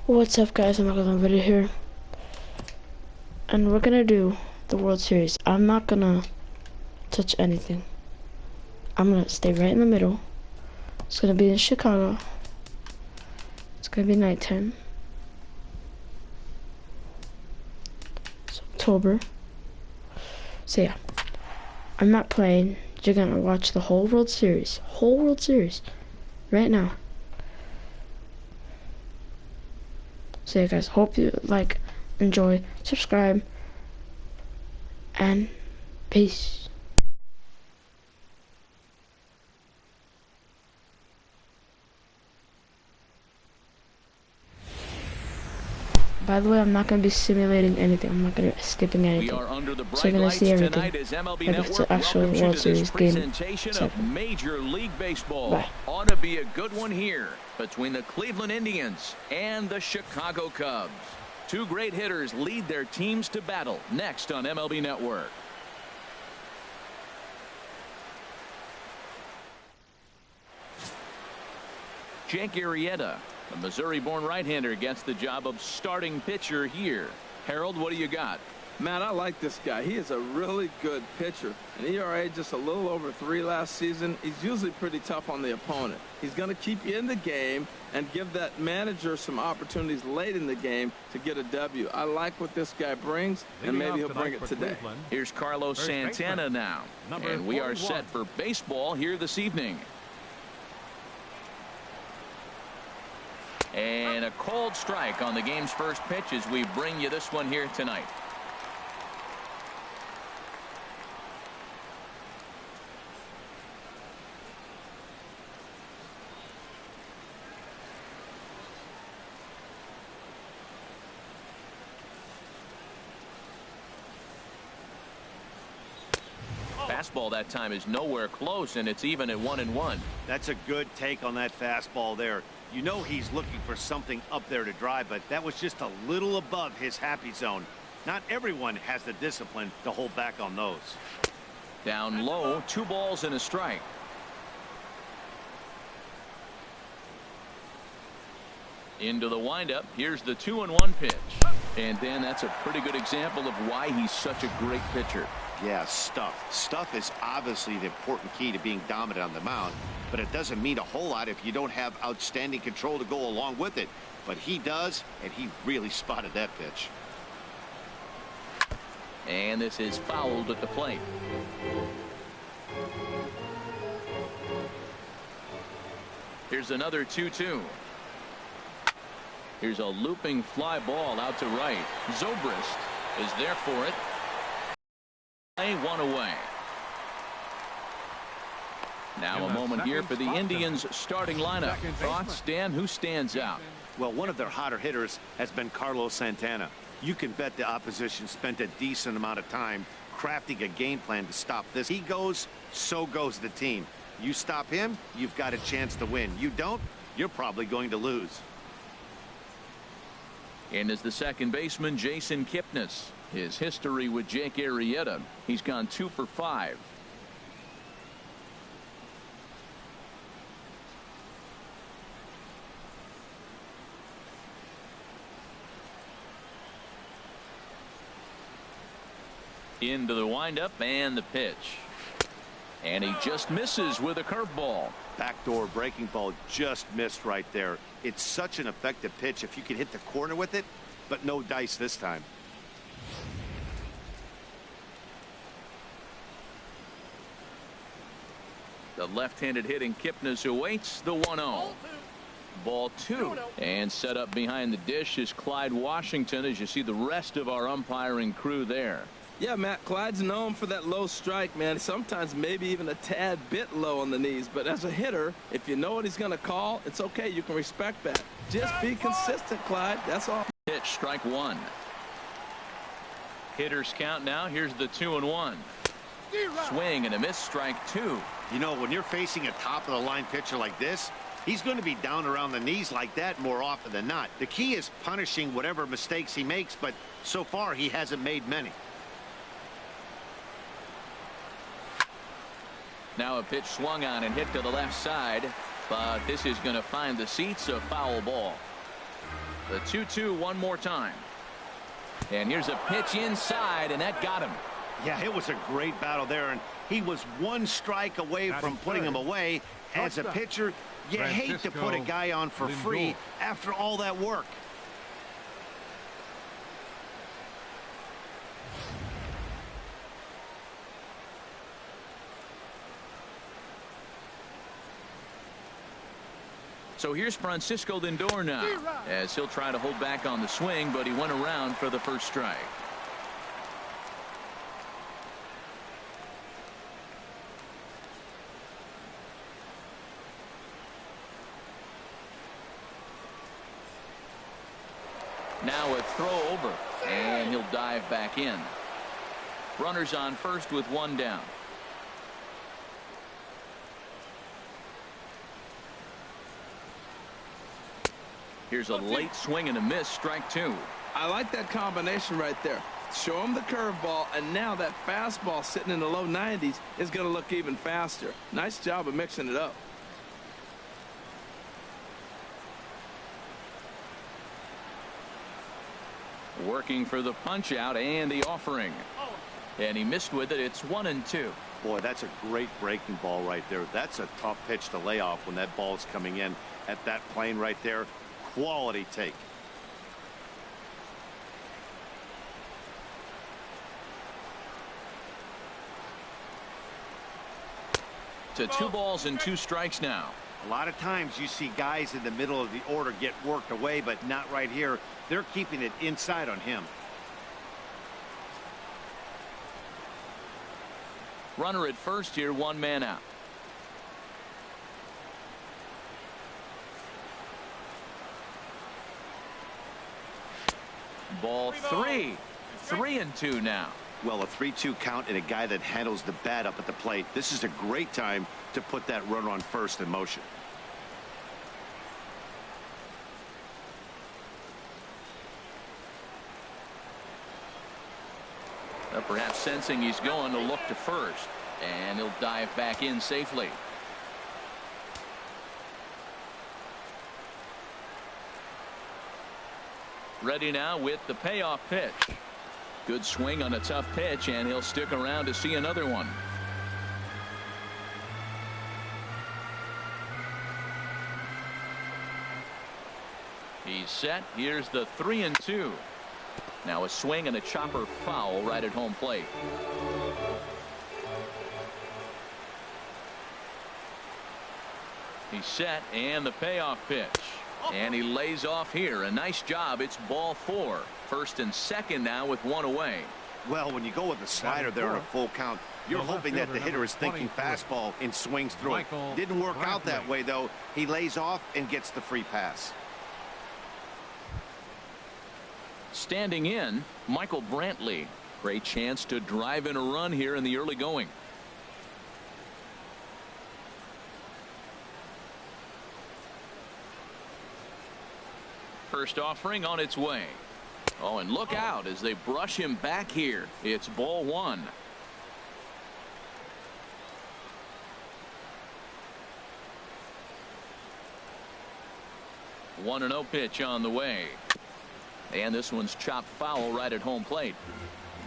What's up, guys? I'm another video here, and we're gonna do the World Series. I'm not gonna touch anything. I'm gonna stay right in the middle. It's gonna be in Chicago. It's gonna be nighttime. It's October. So yeah, I'm not playing. You're gonna watch the whole World Series. Whole World Series. Right now. So yeah, guys, hope you like, enjoy, subscribe, and peace. By the way, I'm not going to be simulating anything. I'm not going to be skipping anything. So you're going to see everything. Like if it's an actual World Series game. Of Major League Baseball. Bye. Ought to be a good one here between the Cleveland Indians and the Chicago Cubs. Two great hitters lead their teams to battle next on MLB Network. Jake Arrieta, a Missouri-born right-hander, gets the job of starting pitcher here. Harold, what do you got? Man, I like this guy. He is a really good pitcher. An ERA just a little over 3 last season. He's usually pretty tough on the opponent. He's going to keep you in the game and give that manager some opportunities late in the game to get a W. I like what this guy brings, and maybe he'll bring it today. Here's Carlos Santana now. And we are set for baseball here this evening. And a cold strike on the game's first pitch as we bring you this one here tonight. Fastball that time is nowhere close, and it's even at 1-1. That's a good take on that fastball there. You know he's looking for something up there to drive, but that was just a little above his happy zone. Not everyone has the discipline to hold back on those. Down low, 2 balls and a strike. Into the windup. Here's the 2-1 pitch. And then that's a pretty good example of why he's such a great pitcher. Yeah, stuff. Stuff is obviously the important key to being dominant on the mound, but it doesn't mean a whole lot if you don't have outstanding control to go along with it. But he does, and he really spotted that pitch. And this is fouled at the plate. Here's another 2-2. Here's a looping fly ball out to right. Zobrist is there for it. 1 away. Now a moment here for the Indians starting lineup. Thoughts, Dan? Who stands out? Well, one of their hotter hitters has been Carlos Santana. You can bet the opposition spent a decent amount of time crafting a game plan to stop this. He goes, so goes the team. You stop him, you've got a chance to win. You don't, you're probably going to lose. And as the second baseman, Jason Kipnis. His history with Jake Arrieta, he's gone 2 for 5. Into the windup and the pitch. And he just misses with a curveball. Backdoor breaking ball just missed right there. It's such an effective pitch if you can hit the corner with it, but no dice this time. The left-handed hitting Kipnis awaits the 1-0. Ball 2. And set up behind the dish is Clyde Washington, as you see the rest of our umpiring crew there. Yeah, Matt, Clyde's known for that low strike, man. Sometimes maybe even a tad bit low on the knees. But as a hitter, if you know what he's going to call, it's okay. You can respect that. Just be consistent, Clyde. That's all. Pitch, strike 1. Hitters count now. Here's the 2-1. Swing and a miss, strike 2. You know, when you're facing a top-of-the-line pitcher like this, he's going to be down around the knees like that more often than not. The key is punishing whatever mistakes he makes, but so far he hasn't made many. Now a pitch swung on and hit to the left side, but this is going to find the seats, a foul ball. The 2-2 one more time. And here's a pitch inside, and that got him. Yeah, it was a great battle there, and he was one strike away from putting him away. As a pitcher, you hate to put a guy on for free after all that work. So here's Francisco Lindor now, as he'll try to hold back on the swing, but he went around for the first strike. Now a throw over, and he'll dive back in. Runners on first with one down. Here's a late swing and a miss, strike two. I like that combination right there. Show him the curveball, and now that fastball sitting in the low 90s is going to look even faster. Nice job of mixing it up. Working for the punch out and the offering. And he missed with it. It's 1-2. Boy, that's a great breaking ball right there. That's a tough pitch to lay off when that ball's coming in at that plane right there. Quality take. To 2 balls and 2 strikes now. A lot of times you see guys in the middle of the order get worked away, but not right here. They're keeping it inside on him. Runner at first here, 1 man out. Ball 3. 3-2 now. Well, a 3-2 count and a guy that handles the bat up at the plate. This is a great time to put that runner on first in motion. Perhaps sensing he's going to look to first, and he'll dive back in safely. Ready now with the payoff pitch. Good swing on a tough pitch, and he'll stick around to see another one. He's set. Here's the 3-2. Now a swing and a chopper foul right at home plate. He's set, and the payoff pitch. And he lays off here. A nice job. It's ball 4. First and second now with 1 away. Well, when you go with a slider there on a full count, you're hoping that the hitter is thinking fastball and swings through it. Didn't work out that way, though. He lays off and gets the free pass. Standing in, Michael Brantley. Great chance to drive in a run here in the early going. First offering on its way. Oh, and look out as they brush him back here. It's ball 1. One 1-0 pitch on the way. And this one's chopped foul right at home plate.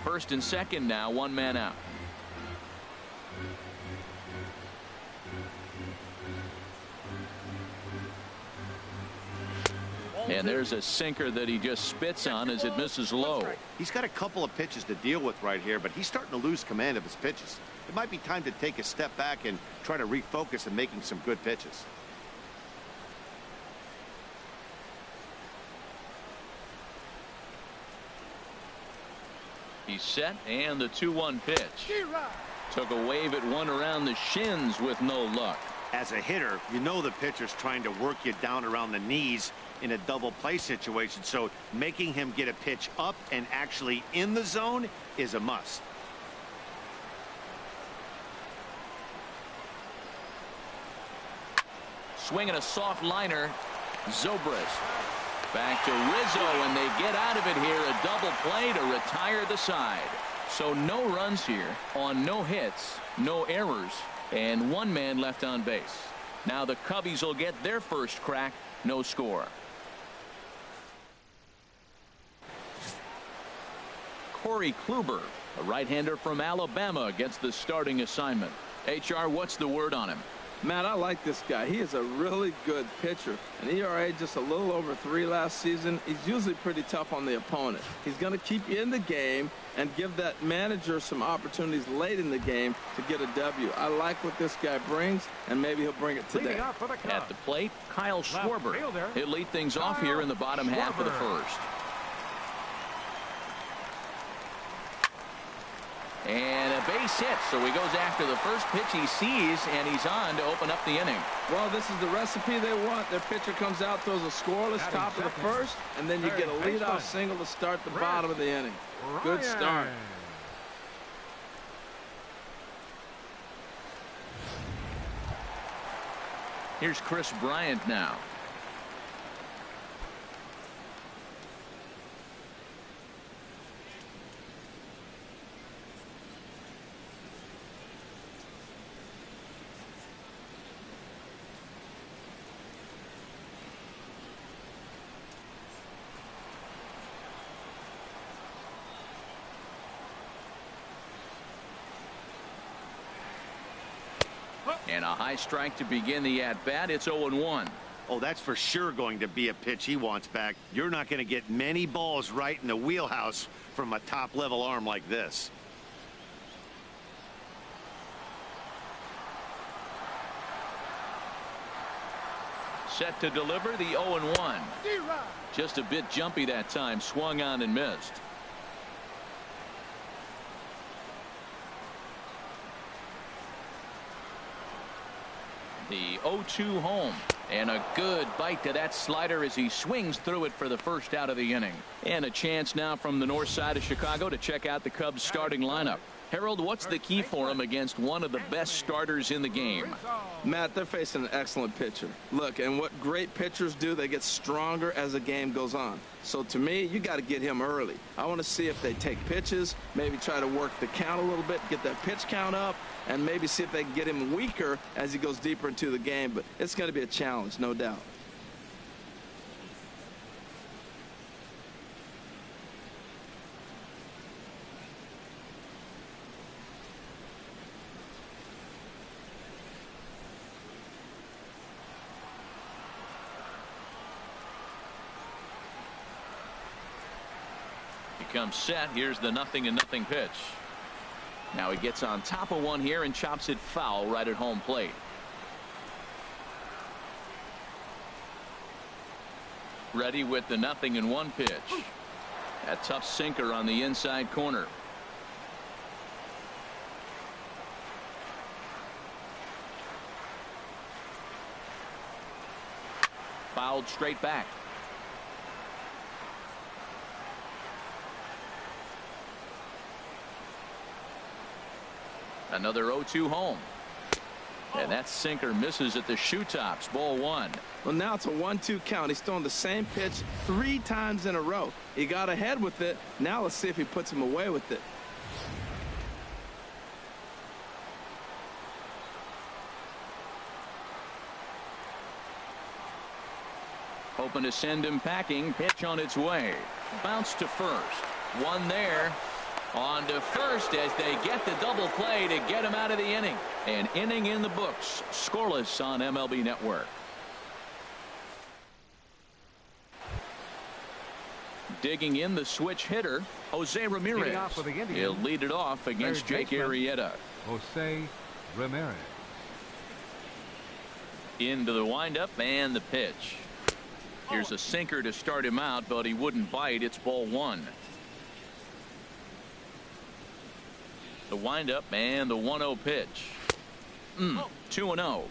First and second now, 1 man out. And there's a sinker that he just spits on as it misses low. He's got a couple of pitches to deal with right here, but he's starting to lose command of his pitches. It might be time to take a step back and try to refocus on making some good pitches. He's set, and the 2-1 pitch. Took a wave at one around the shins with no luck. As a hitter, you know the pitcher's trying to work you down around the knees in a double play situation, so making him get a pitch up and actually in the zone is a must. Swinging a soft liner. Zobrist. Back to Rizzo, and they get out of it here. A double play to retire the side. So no runs here on no hits, no errors, and 1 man left on base. Now the Cubbies will get their first crack. No score. Corey Kluber, a right-hander from Alabama, gets the starting assignment. HR, what's the word on him? Matt, I like this guy. He is a really good pitcher. An ERA just a little over 3 last season. He's usually pretty tough on the opponent. He's going to keep you in the game and give that manager some opportunities late in the game to get a W. I like what this guy brings, and maybe he'll bring it today. At the plate, Kyle Schwarber. He'll lead things off here in the bottom half of the first. And a base hit, so he goes after the first pitch he sees, and he's on to open up the inning. Well, this is the recipe they want. Their pitcher comes out, throws a scoreless top of the first, and then you get a leadoff single to start the bottom of the inning. Good start. Here's Chris Bryant now. And a high strike to begin the at-bat. It's 0-1. Oh, that's for sure going to be a pitch he wants back. You're not going to get many balls right in the wheelhouse from a top-level arm like this. Set to deliver the 0-1. Just a bit jumpy that time. Swung on and missed. The 0-2 home, and a good bite to that slider as he swings through it for the first out of the inning. And a chance now from the north side of Chicago to check out the Cubs starting lineup. Harold, what's the key for him against one of the best starters in the game? Matt, they're facing an excellent pitcher. Look, and what great pitchers do, they get stronger as the game goes on. So to me, you got to get him early. I want to see if they take pitches, maybe try to work the count a little bit, get that pitch count up, and maybe see if they can get him weaker as he goes deeper into the game. But it's going to be a challenge, no doubt. Comes set. Here's the 0-0 pitch. Now he gets on top of one here and chops it foul right at home plate. Ready with the 0-1 pitch. A tough sinker on the inside corner. Fouled straight back. Another 0-2 home. And that sinker misses at the shoe tops. Ball 1. Well, now it's a 1-2 count. He's throwing the same pitch 3 times in a row. He got ahead with it. Now let's see if he puts him away with it. Hoping to send him packing. Pitch on its way. Bounce to first. One there. On to first as they get the double play to get him out of the inning. An inning in the books. Scoreless on MLB Network. Digging in the switch hitter, Jose Ramirez. He'll lead it off against Jake Arrieta. Jose Ramirez. Into the windup and the pitch. Here's a sinker to start him out, but he wouldn't bite. It's ball 1. The windup and the 1-0 pitch. 2-0.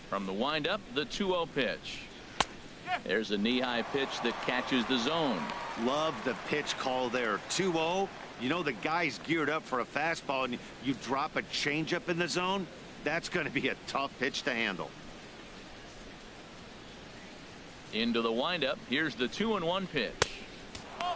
From the windup, the 2-0 pitch. There's a knee-high pitch that catches the zone. Love the pitch call there. 2-0. You know the guy's geared up for a fastball, and you drop a changeup in the zone. That's going to be a tough pitch to handle. Into the windup. Here's the 2-1 pitch.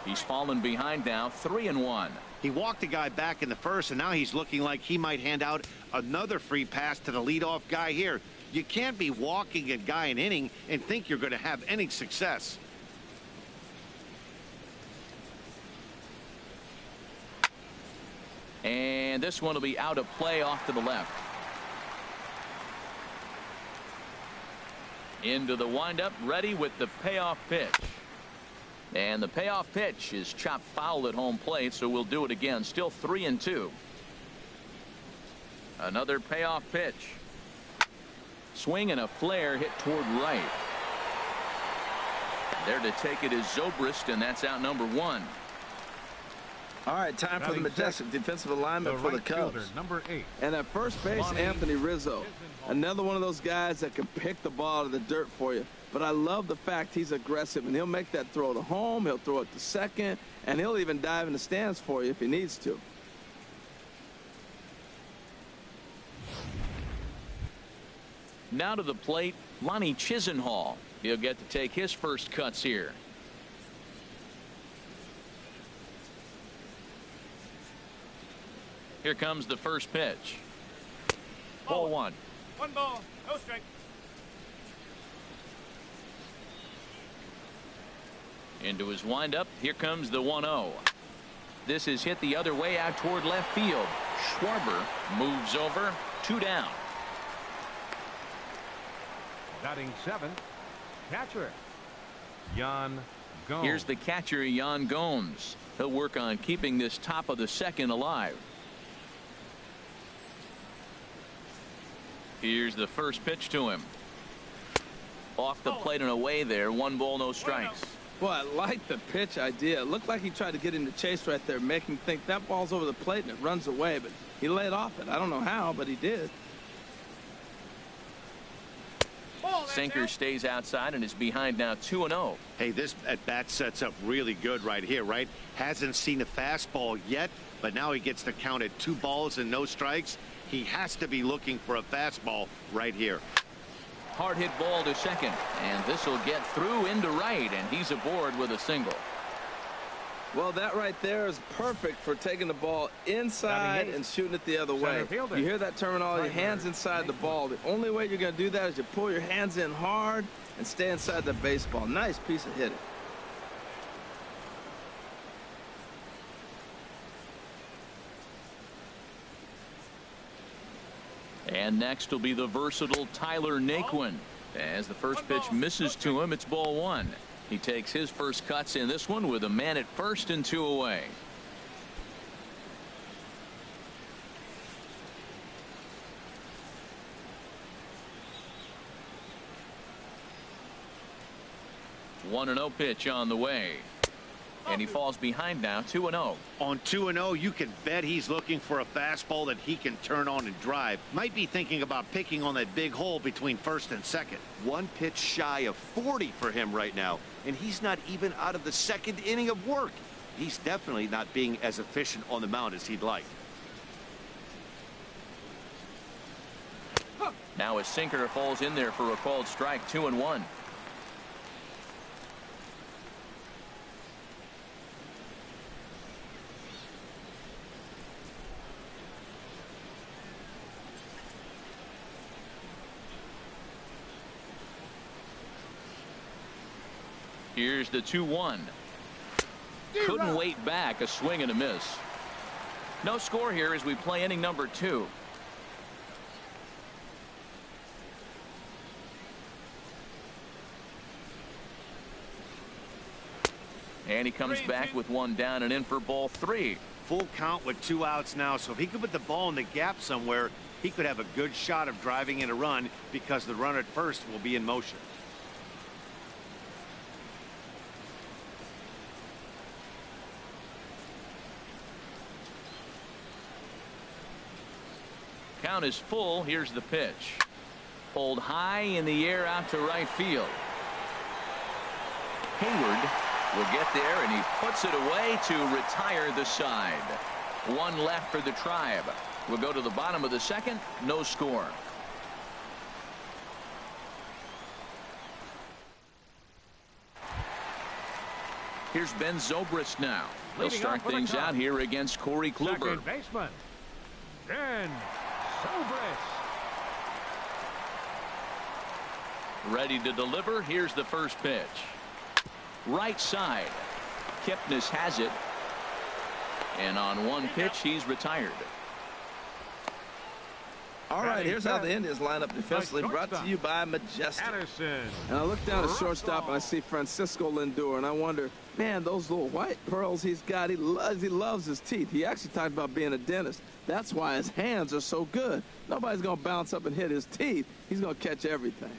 He's fallen behind now. 3-1. He walked the guy back in the first, and now he's looking like he might hand out another free pass to the leadoff guy here. You can't be walking a guy an inning and think you're going to have any success. And this one will be out of play off to the left. Into the windup, ready with the payoff pitch. And the payoff pitch is chopped foul at home plate, so we'll do it again. Still 3-2. Another payoff pitch. Swing and a flare hit toward right. There to take it is Zobrist, and that's out number 1. All right, time for the majestic defensive alignment for the Cubs. Number 8. And at first base, Anthony Rizzo. Another one of those guys that can pick the ball out of the dirt for you. But I love the fact he's aggressive, and he'll make that throw to home, he'll throw it to second, and he'll even dive in the stands for you if he needs to. Now to the plate, Lonnie Chisenhall. He'll get to take his first cuts here. Here comes the first pitch. Ball 1. 1 ball, no strike. Into his windup. Here comes the 1-0. This is hit the other way out toward left field. Schwarber moves over. 2 down. Batting 7th, catcher Yan Gomes. Here's the catcher, Yan Gomes. He'll work on keeping this top of the second alive. Here's the first pitch to him. Off the plate and away there. 1 ball, no strikes. Boy, I like the pitch idea. It looked like he tried to get into chase right there, make him think that ball's over the plate and it runs away, but he laid off it. I don't know how, but he did. Sinker stays outside and is behind now 2-0. Hey, this at bat sets up really good right here, right? Hasn't seen a fastball yet, but now he gets to count at 2 balls and no strikes. He has to be looking for a fastball right here. Hard hit ball to second, and this will get through into right, and he's aboard with a single. Well, that right there is perfect for taking the ball inside and shooting it the other way. You hear that terminology, hands inside the ball. The only way you're going to do that is you pull your hands in hard and stay inside the baseball. Nice piece of hitting. And next will be the versatile Tyler Naquin. As the first pitch misses to him, it's ball 1. He takes his first cuts in this one with a man at first and 2 away. One 1-0 pitch on the way. And he falls behind now 2-0. On 2-0, you can bet he's looking for a fastball that he can turn on and drive. Might be thinking about picking on that big hole between first and second. 1 pitch shy of 40 for him right now, and he's not even out of the 2nd inning of work. He's definitely not being as efficient on the mound as he'd like. Now a sinker falls in there for a called strike. 2-1. Here's the 2-1. Couldn't wait back. A swing and a miss. No score here as we play inning number 2. And he comes back with 1 down and in for ball 3. Full count with 2 outs now, so if he could put the ball in the gap somewhere, he could have a good shot of driving in a run because the runner at first will be in motion. Count is full. Here's the pitch. Pulled high in the air out to right field. Hayward will get there, and he puts it away to retire the side. 1 left for the Tribe. We'll go to the bottom of the 2nd. No score. Here's Ben Zobrist now. He'll start things out here against Corey Kluber. Second baseman, Ben Zobrist. Ready to deliver. Here's the first pitch. Right side. Kipnis has it. And on one pitch, he's retired. All right, here's how the Indians line up defensively, brought to you by Majestic. And I look down at shortstop and I see Francisco Lindor, and I wonder, man, those little white pearls he's got, he loves his teeth. He actually talked about being a dentist. That's why his hands are so good. Nobody's going to bounce up and hit his teeth. He's going to catch everything.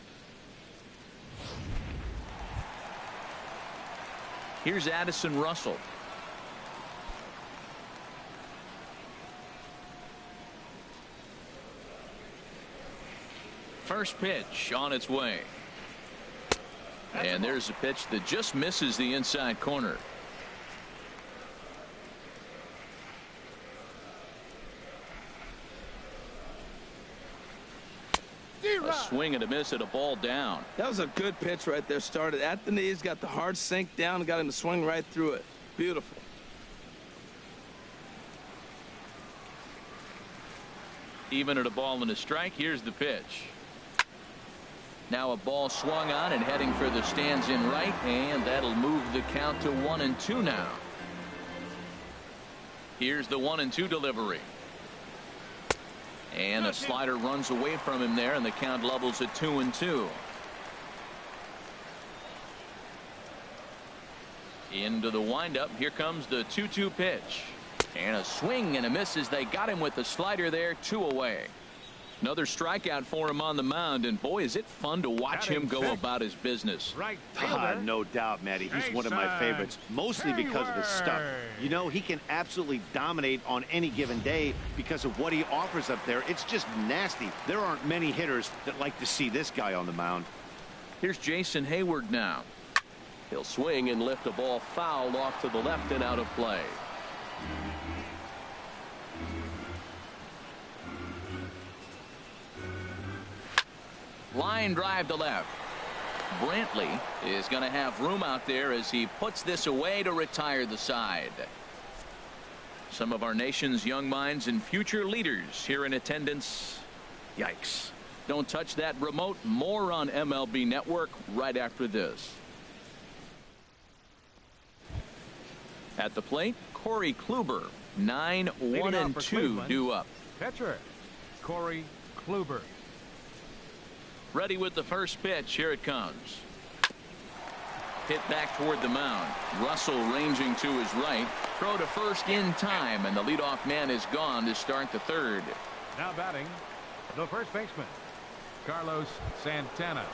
Here's Addison Russell. First pitch on its way. And there's a pitch that just misses the inside corner. A swing and a miss at a ball down. That was a good pitch right there. Started at the knees, got the hard sink down, and got him to swing right through it. Beautiful. Even at a ball and a strike, here's the pitch. Now a ball swung on and heading for the stands in right, and that'll move the count to 1-2 now. Here's the 1-2 delivery. And a slider runs away from him there, and the count levels at 2-2. Into the windup. Here comes the 2-2 pitch. And a swing and a miss as they got him with the slider there. 2 away. Another strikeout for him on the mound, and boy, is it fun to watch him go about his business. No doubt, Matty. He's one of my favorites, mostly because of his stuff. You know, he can absolutely dominate on any given day because of what he offers up there. It's just nasty. There aren't many hitters that like to see this guy on the mound. Here's Jason Hayward now. He'll swing and lift a ball foul off to the left and out of play. Line drive to left. Brantley is going to have room out there as he puts this away to retire the side. Some of our nation's young minds and future leaders here in attendance. Yikes. Don't touch that remote. More on MLB Network right after this. At the plate, Corey Kluber. 9-1-2 due up. Pitcher, Corey Kluber. Ready with the first pitch. Here it comes. Hit back toward the mound. Russell ranging to his right. Throw to first in time, and the leadoff man is gone to start the third. Now batting, the first baseman, Carlos Santana.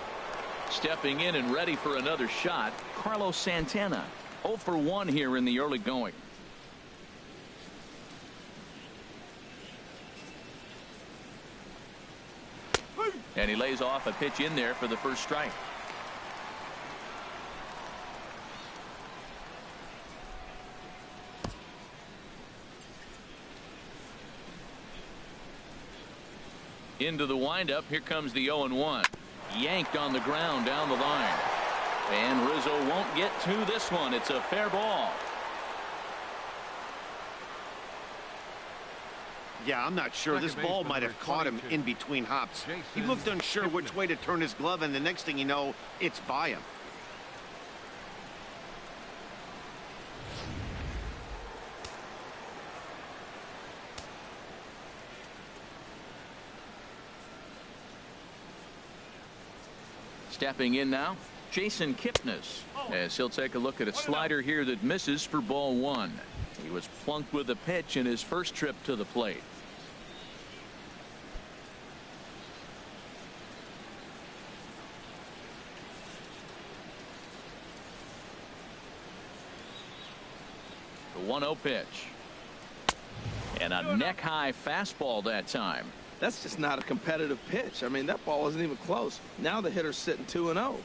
Stepping in and ready for another shot, Carlos Santana. 0 for 1 here in the early going. And he lays off a pitch in there for the first strike. Into the windup. Here comes the 0-1. Yanked on the ground down the line. And Rizzo won't get to this one. It's a fair ball. Yeah, I'm not sure. This ball might have caught him in between hops. He looked unsure which way to turn his glove, and the next thing you know, it's by him. Stepping in now, Jason Kipnis, as he'll take a look at a slider here that misses for ball 1. He was plunked with a pitch in his first trip to the plate. The 1-0 pitch. And a neck-high fastball that time. That's just not a competitive pitch. I mean, that ball wasn't even close. Now the hitter's sitting 2-0.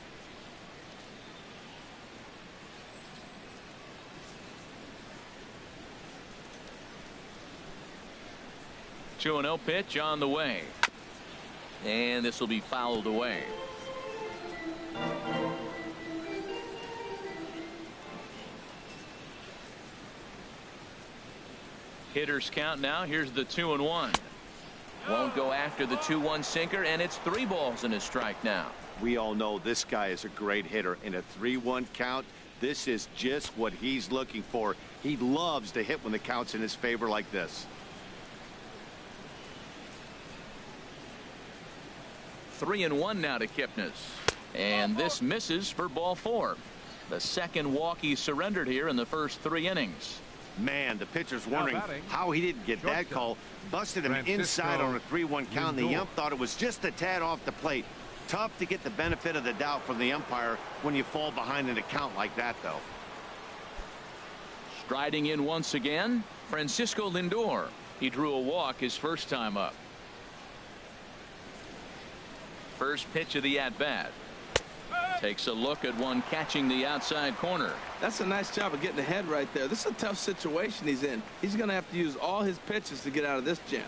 Two 2-0 pitch on the way. And this will be fouled away. Hitters count now. Here's the 2-1. Won't go after the 2-1 sinker, and it's 3 balls and a strike now. We all know this guy is a great hitter. In a 3-1 count, this is just what he's looking for. He loves to hit when the count's in his favor like this. 3-1 now to Kipnis. And this misses for ball 4. The second walk he surrendered here in the first 3 innings. Man, the pitcher's wondering how he didn't get that call. Busted him inside on a 3-1 count, and the ump thought it was just a tad off the plate. Tough to get the benefit of the doubt from the umpire when you fall behind in a count like that, though. Striding in once again, Francisco Lindor. He drew a walk his first time up. First pitch of the at-bat. Takes a look at one catching the outside corner. That's a nice job of getting ahead right there. This is a tough situation he's in. He's going to have to use all his pitches to get out of this jam.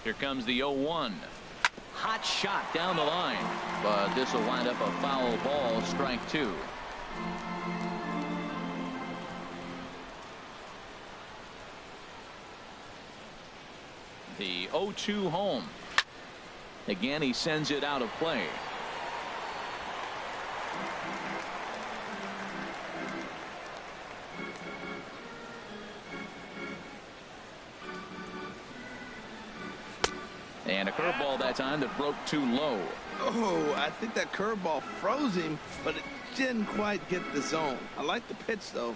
Here comes the 0-1. Hot shot down the line, but this will wind up a foul ball, strike 2. The 0-2 home. Again, he sends it out of play. And a curveball that time that broke too low. Oh, I think that curveball froze him, but it didn't quite get the zone. I like the pitch, though.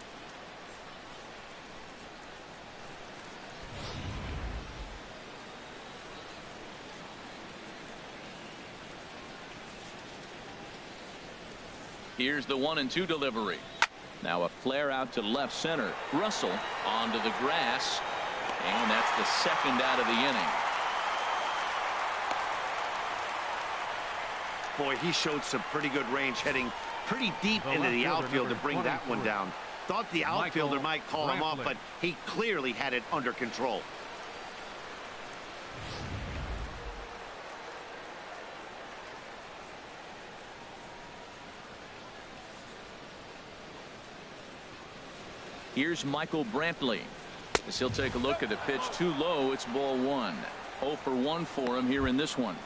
Here's the 1-2 delivery. Now a flare out to left center. Russell onto the grass, and that's the second out of the inning. Boy, he showed some pretty good range, heading pretty deep into the outfield to bring that one down. Thought the outfielder might call him off, but he clearly had it under control. Here's Michael Brantley. As he'll take a look at the pitch too low, it's ball 1. 0 for 1 for him here in this one.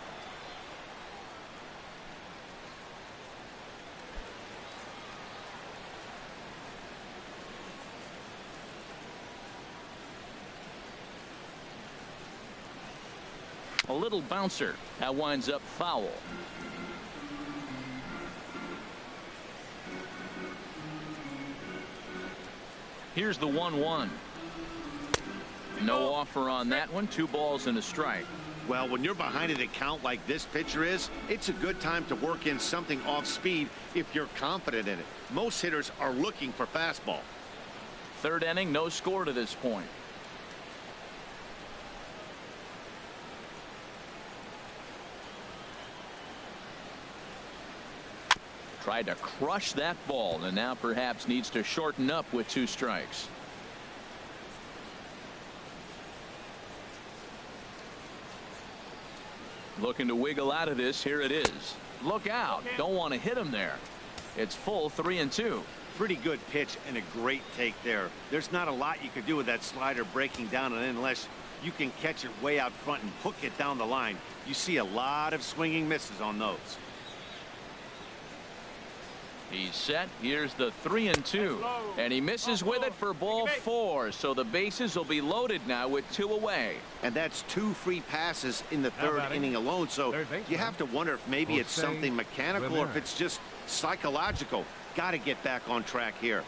A little bouncer. That winds up foul. Here's the 1-1. No offer on that one. 2 balls and a strike. Well, when you're behind an account like this pitcher is, it's a good time to work in something off speed if you're confident in it. Most hitters are looking for fastball. 3rd inning, no score to this point. Tried to crush that ball, and now perhaps needs to shorten up with 2 strikes. Looking to wiggle out of this. Here it is. Look out. Don't want to hit him there. It's full 3-2. Pretty good pitch and a great take there. There's not a lot you could do with that slider breaking down and in unless you can catch it way out front and hook it down the line. You see a lot of swinging misses on those. He's set. Here's the 3-2, and he misses with it for ball 4. So the bases will be loaded now with 2 away. And that's 2 free passes in the 3rd inning alone. So you have to wonder if maybe it's something mechanical or if it's just psychological. Got to get back on track here.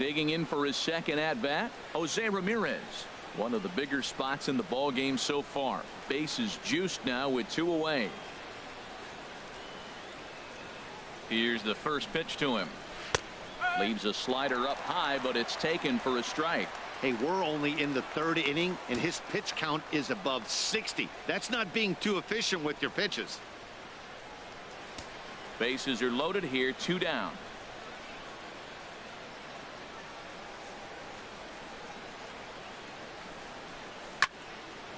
Digging in for his second at bat, Jose Ramirez. One of the bigger spots in the ball game so far. Bases juiced now with 2 away. Here's the first pitch to him. Leaves a slider up high, but it's taken for a strike. Hey, we're only in the 3rd inning, and his pitch count is above 60. That's not being too efficient with your pitches. Bases are loaded here, 2 down.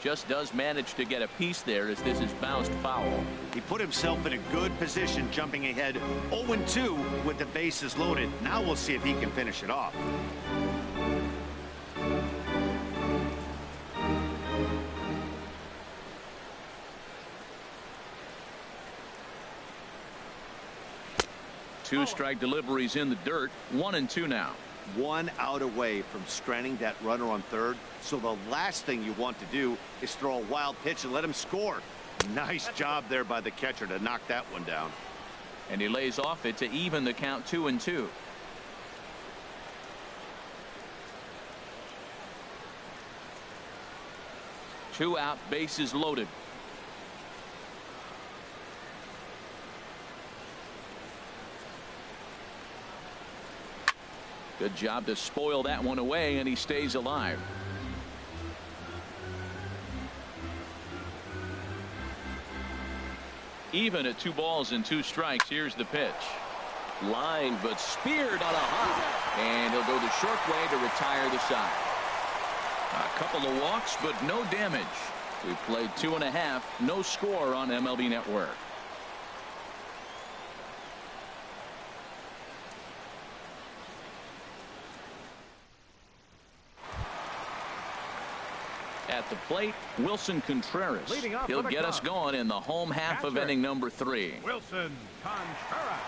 Just does manage to get a piece there as this is bounced foul. He put himself in a good position, jumping ahead 0-2 with the bases loaded. Now we'll see if he can finish it off. Two strike deliveries in the dirt. 1-2 now. 1 out away from stranding that runner on third. So the last thing you want to do is throw a wild pitch and let him score. Nice job there by the catcher to knock that one down. And he lays off it to even the count 2-2. Two out, bases loaded. Good job to spoil that one away, and he stays alive. Even at 2 balls and 2 strikes. Here's the pitch. Line, but speared on a hop. And he'll go the short way to retire the side. A couple of walks, but no damage. We played 2.5. No score on MLB Network. At the plate, Wilson Contreras. He'll get us going in the home half of inning number 3. Wilson Contreras.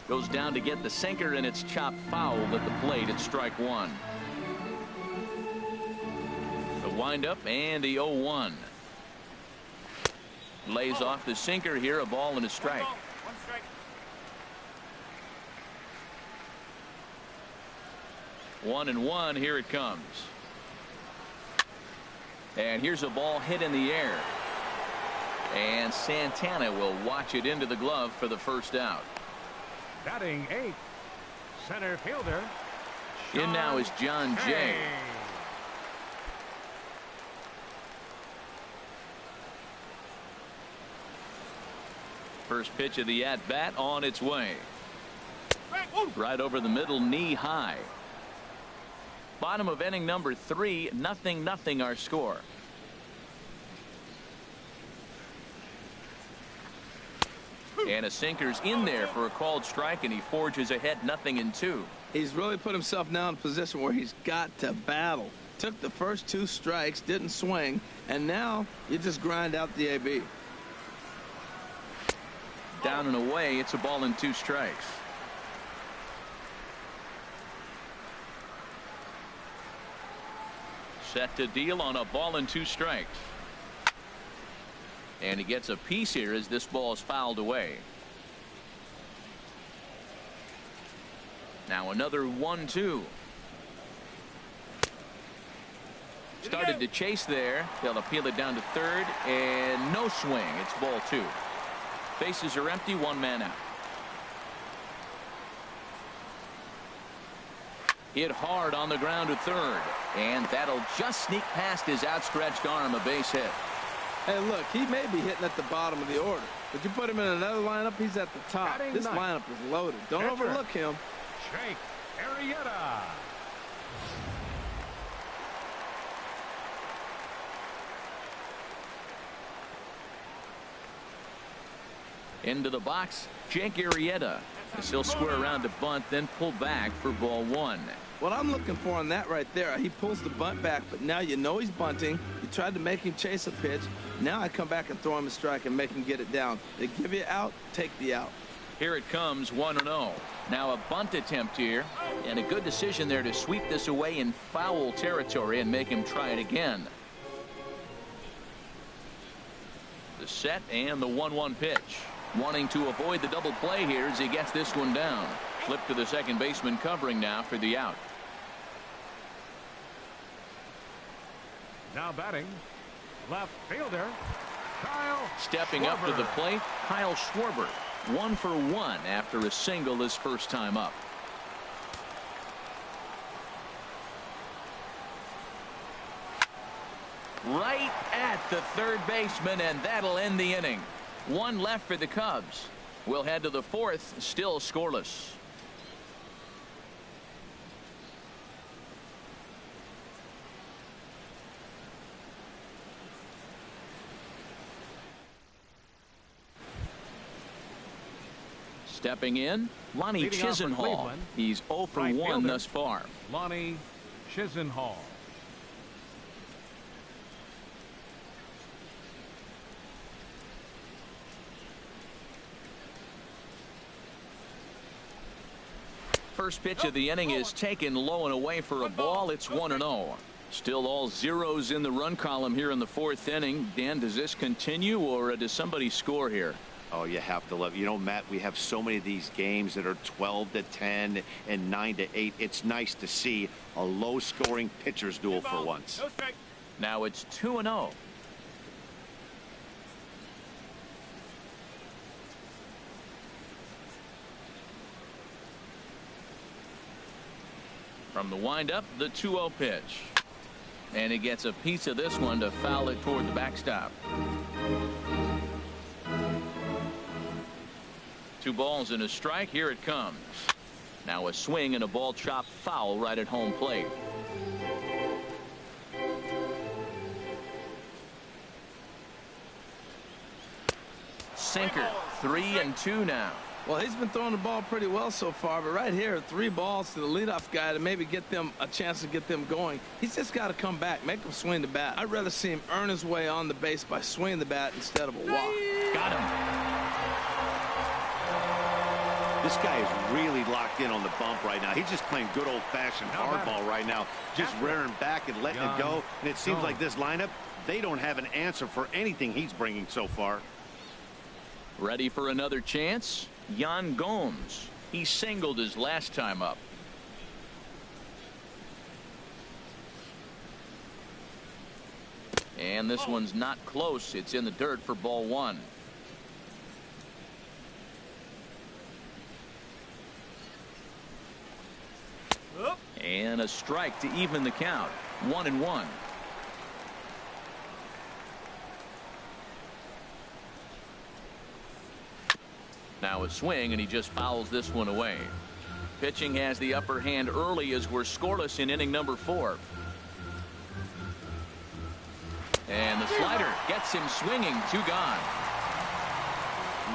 Goes down to get the sinker, and it's chopped foul at the plate at strike 1. The windup and the 0-1. Lays off the sinker here, a ball and a strike. 1 strike. 1-1. Here it comes. And here's a ball hit in the air. And Santana will watch it into the glove for the first out. Batting 8th, center fielder. In now is John Jay. First pitch of the at-bat on its way. Right over the middle, knee high. Bottom of inning number 3, 0-0 our score. And a sinker's in there for a called strike, and he forges ahead 0-2. He's really put himself now in a position where he's got to battle. Took the first 2 strikes, didn't swing, and now you just grind out the AB. Down and away, it's a ball and 2 strikes. Set to deal on a ball and 2 strikes. And he gets a piece here as this ball is fouled away. Now another 1-2. Started to chase there. They'll appeal it down to third, and no swing. It's ball 2. Bases are empty, 1 man out. Hit hard on the ground to third, and that'll just sneak past his outstretched arm, a base hit. Hey, look, he may be hitting at the bottom of the order, but you put him in another lineup, he's at the top. Batting This ninth. lineup is loaded. Don't Catcher. overlook him. Jake Arrieta. Into the box, Jake Arrieta. He'll square around to bunt, then pull back for ball 1. What I'm looking for on that right there, he pulls the bunt back, but now you know he's bunting. You tried to make him chase a pitch. Now I come back and throw him a strike and make him get it down. They give you out, take the out. Here it comes, 1-0. Now a bunt attempt here, and a good decision there to sweep this away in foul territory and make him try it again. The set and the 1-1 pitch. Wanting to avoid the double play here as he gets this one down. Flip to the second baseman covering now for the out. Now batting, left fielder, Kyle Stepping up to the Schwarber. plate, Kyle Schwarber. 1 for 1 after a single his first time up. Right at the third baseman, and that'll end the inning. 1 left for the Cubs. We'll head to the 4th, still scoreless. Stepping in, Lonnie Leading off for Chisenhall. Cleveland, He's 0 for right 1 fielder, thus far. Lonnie Chisenhall. First pitch of the inning is taken low and away for a ball. It's 1-0. Still all zeros in the run column here in the 4th inning. Dan, does this continue, or does somebody score here? Oh, you have to love it. You know, Matt, we have so many of these games that are 12-10 and 9-8. It's nice to see a low-scoring pitcher's duel for once. No strike. Now it's 2-0. From the windup, the 2-0 pitch. And he gets a piece of this one to foul it toward the backstop. 2 balls and a strike. Here it comes. Now a swing and a ball chopped foul right at home plate. Sinker. 3-2 now. Well, he's been throwing the ball pretty well so far, but right here, 3 balls to the leadoff guy to maybe get them a chance to get them going. He's just got to come back, make him swing the bat. I'd rather see him earn his way on the base by swinging the bat instead of a walk. Got him. This guy is really locked in on the bump right now. He's just playing good old-fashioned hardball right now, just rearing back and letting it go. And it seems like this lineup, they don't have an answer for anything he's bringing so far. Ready for another chance? Yan Gomes. He singled his last time up. And this one's not close. It's in the dirt for ball 1. And a strike to even the count. 1-1. Now a swing, and he just fouls this one away. Pitching has the upper hand early as we're scoreless in inning number 4. And the slider gets him swinging. 2 gone.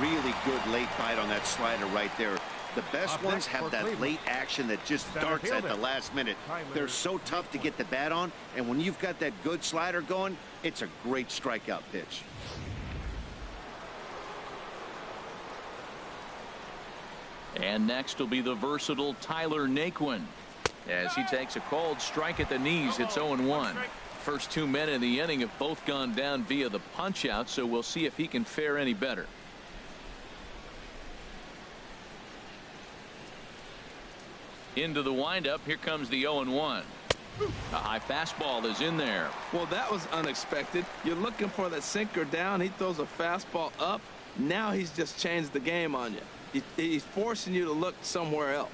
Really good late bite on that slider right there. The best ones have that late action that just starts at the last minute. They're so tough to get the bat on, and when you've got that good slider going, it's a great strikeout pitch. And next will be the versatile Tyler Naquin. As he takes a called strike at the knees, it's 0-1. First 2 men in the inning have both gone down via the punch out, so we'll see if he can fare any better. Into the windup. Here comes the 0-1. A high fastball is in there. Well, that was unexpected. You're looking for that sinker down. He throws a fastball up. Now he's just changed the game on you. He's forcing you to look somewhere else.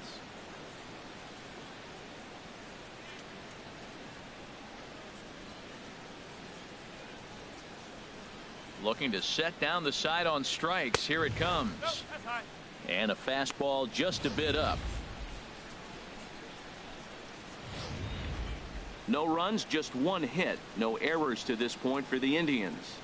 Looking to set down the side on strikes. Here it comes. And a fastball just a bit up. No runs, just 1 hit. No errors to this point for the Indians.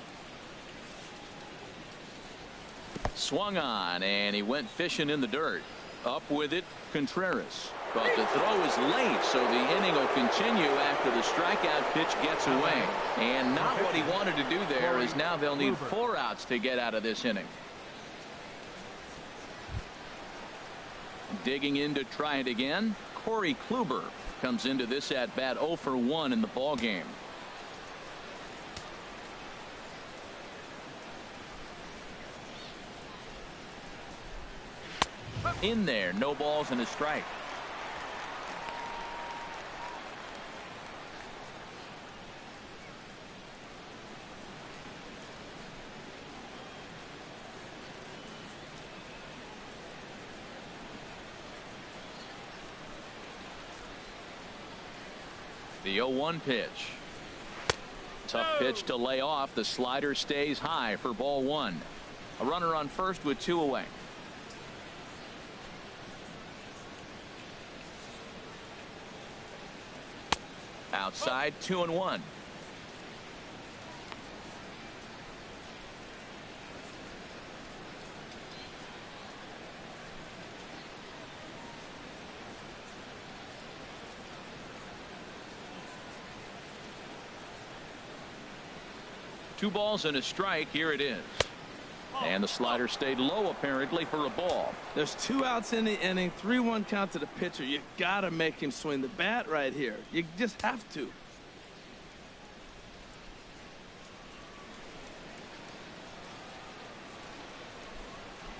Swung on, and he went fishing in the dirt. Up with it, Contreras. But the throw is late, so the inning will continue after the strikeout pitch gets away. And not what he wanted to do there, is now they'll need 4 outs to get out of this inning. Digging in to try it again, Corey Kluber comes into this at bat 0 for 1 in the ball game. In there, no balls and a strike. The 0-1 pitch. Tough pitch to lay off. The slider stays high for ball 1. A runner on first with 2 away. Outside, 2-1. 2 balls and a strike. Here it is. And the slider stayed low apparently for a ball. There's 2 outs in the inning, 3-1 count to the pitcher. You gotta make him swing the bat right here. You just have to.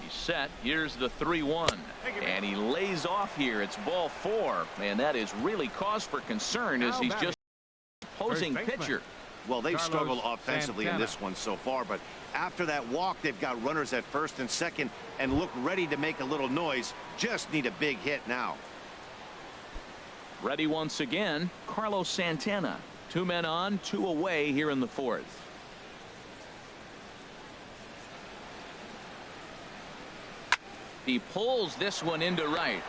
He's set. Here's the 3-1. And he lays off here. It's ball 4. And that is really cause for concern as he's just opposing pitcher. Well, they've struggled offensively in this one so far, but after that walk, they've got runners at first and second and look ready to make a little noise. Just need a big hit now. Ready once again, Carlos Santana. 2 men on, 2 away here in the 4th. He pulls this one into right.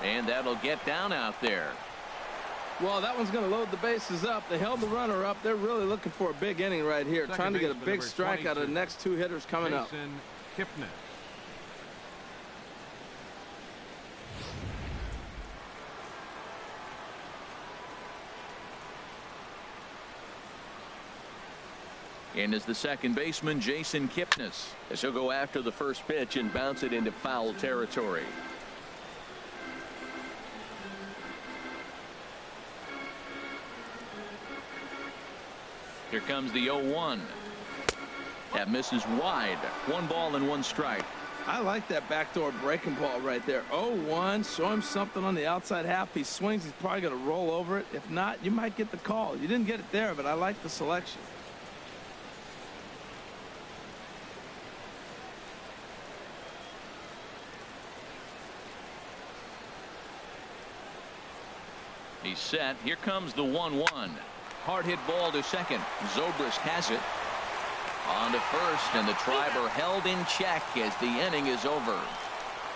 And that'll get down out there. Well, that one's going to load the bases up. They held the runner up. They're really looking for a big inning right here, trying to get a big strike out of the next 2 hitters coming up. And is the second baseman, Jason Kipnis, as he'll go after the first pitch and bounce it into foul territory. Here comes the 0-1. That misses wide. 1 ball and 1 strike. I like that backdoor breaking ball right there. 0-1. Show him something on the outside half. He swings. He's probably going to roll over it. If not, you might get the call. You didn't get it there, but I like the selection. He's set. Here comes the 1-1. Hard hit ball to second. Zobrist has it. On to first, and the Tribe are held in check as the inning is over.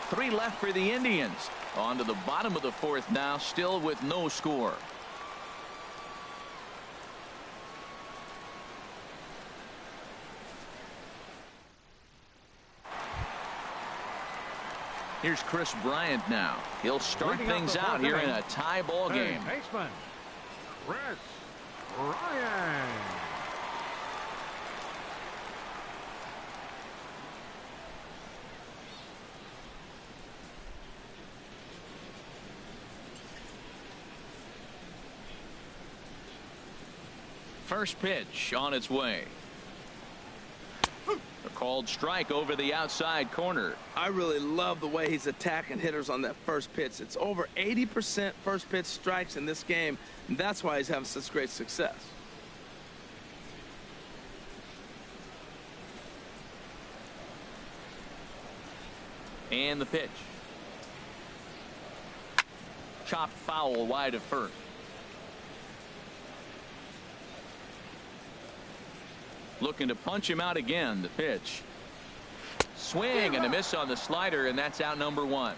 3 left for the Indians. On to the bottom of the 4th now, still with no score. Here's Chris Bryant now. He'll start things out here in a tie ball game. Baseman, Chris Bryant. First pitch on its way. A called strike over the outside corner. I really love the way he's attacking hitters on that first pitch. It's over 80% first pitch strikes in this game, and that's why he's having such great success. And the pitch. Chopped foul wide of first. Looking to punch him out again. The pitch. Swing and a miss on the slider, and that's out number 1.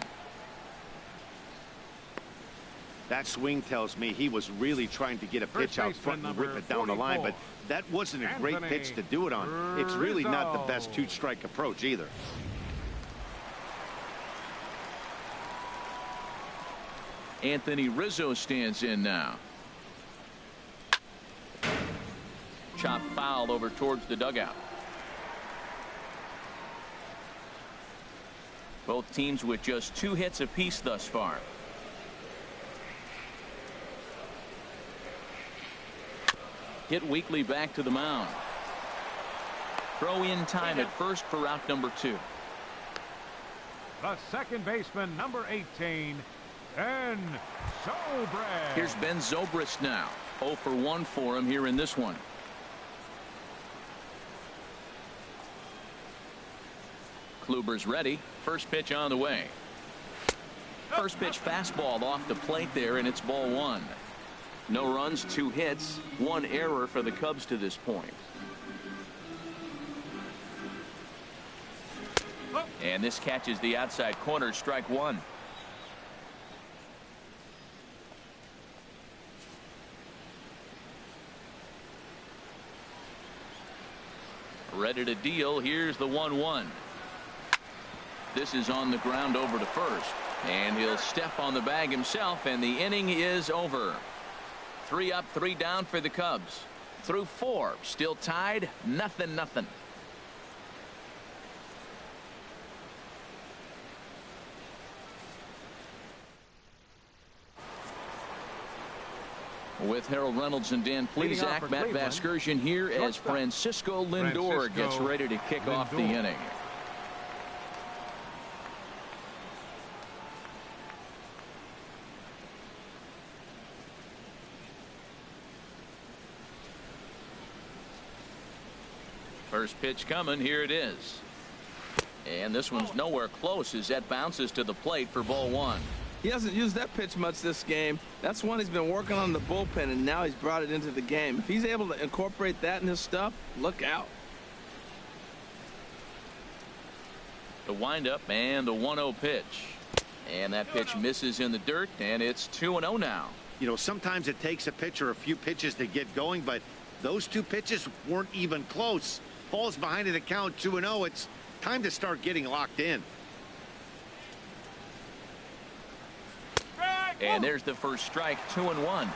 That swing tells me he was really trying to get a pitch out front and rip it down the line, but that wasn't a great pitch to do it on. It's really not the best 2-strike approach either. Anthony Rizzo stands in now. Chop foul over towards the dugout. Both teams with just 2 hits apiece thus far. Hit weakly back to the mound. Throw in time at first for out number 2. The second baseman, number 18, Ben Zobrist. Here's Ben Zobrist now. 0 for 1 for him here in this one. Kluber's ready. First pitch on the way. First pitch fastball off the plate there, and it's ball 1. No runs, 2 hits, 1 error for the Cubs to this point. And this catches the outside corner, strike 1. Ready to deal. Here's the 1-1. This is on the ground over to first, and he'll step on the bag himself, and the inning is over. 3 up, 3 down for the Cubs. through 4. Still tied, 0-0. With Harold Reynolds and Dan Plesac, Matt Vasgersian here as Francisco Lindor gets ready to kick off the inning. First pitch coming. Here it is. And this one's nowhere close as that bounces to the plate for ball 1. He hasn't used that pitch much this game. That's one he's been working on the bullpen, and now he's brought it into the game. If he's able to incorporate that in his stuff, look out. The windup and the 1-0 pitch. And that pitch misses in the dirt, and it's 2-0 now. You know, sometimes it takes a pitcher a few pitches to get going, but those 2 pitches weren't even close. Falls behind in the count, 2-0. It's time to start getting locked in. And there's the first strike, 2-1.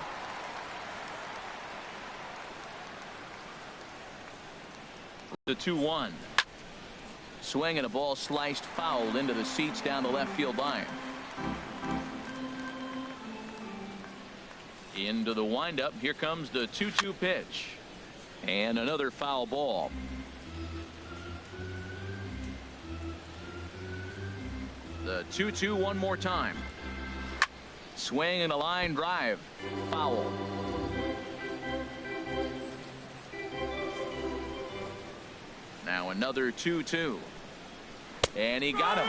The 2-1. Swing and a ball sliced foul into the seats down the left field line. Into the windup. Here comes the 2-2 pitch. And another foul ball. The 2-2 one more time. Swing and a line drive. Foul. Now another 2-2. And he got him.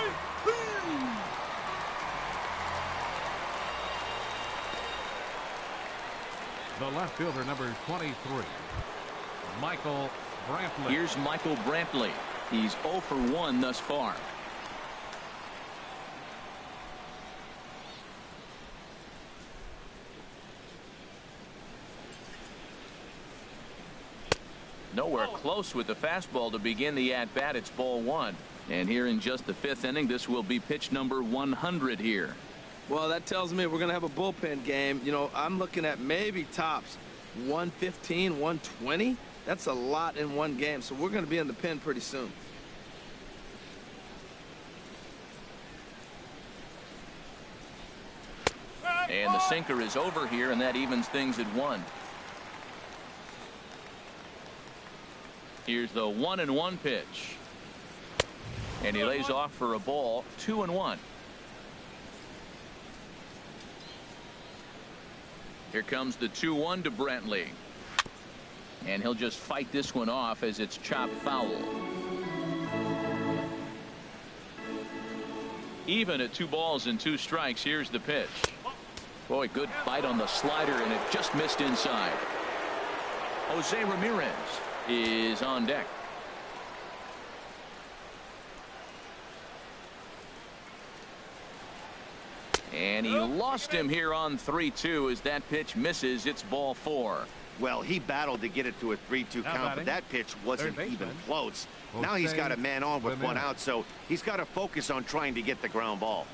The left fielder, number 23, Michael Brantley. Here's Michael Brantley. He's 0 for 1 thus far. Nowhere close with the fastball to begin the at-bat. It's ball 1. And here in just the 5th inning, this will be pitch number 100 here. Well, that tells me we're going to have a bullpen game. You know, I'm looking at maybe tops 115, 120. That's a lot in one game. So we're going to be in the pen pretty soon. And the sinker is over here, and that evens things at 1. Here's the 1-1 pitch. And he lays off for a ball, 2-1. Here comes the 2-1 to Brantley. And he'll just fight this one off as it's chopped foul. Even at 2 balls and 2 strikes. Here's the pitch. Boy, good bite on the slider, and it just missed inside. Jose Ramirez is on deck. And he lost him here on 3-2 as that pitch misses. It's ball 4. Well, he battled to get it to a 3-2 count, but that pitch wasn't even close. Now he's got a man on with 1 out, so he's got to focus on trying to get the ground ball.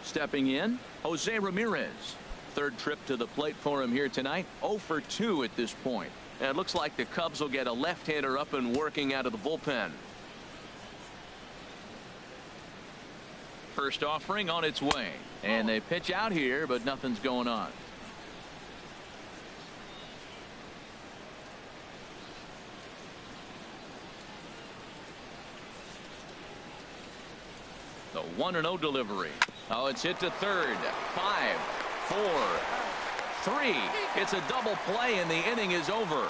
Stepping in, Jose Ramirez. 3rd trip to the plate for him here tonight. 0 for 2 at this point. And it looks like the Cubs will get a left-hander up and working out of the bullpen. First offering on its way. And they pitch out here, but nothing's going on. The 1-0 delivery. Oh, it's hit to 3rd. 5, 4, 3. It's a double play, and the inning is over.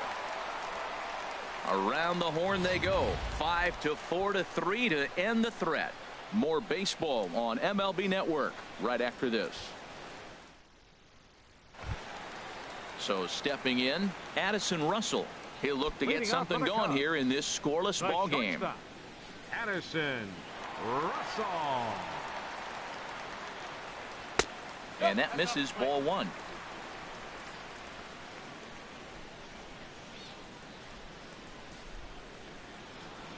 Around the horn they go. 5-4 to 3 to end the threat. More baseball on MLB Network right after this. So stepping in, Addison Russell. He'll look to get something going here in this scoreless ball game. Addison Russell. And that misses ball 1.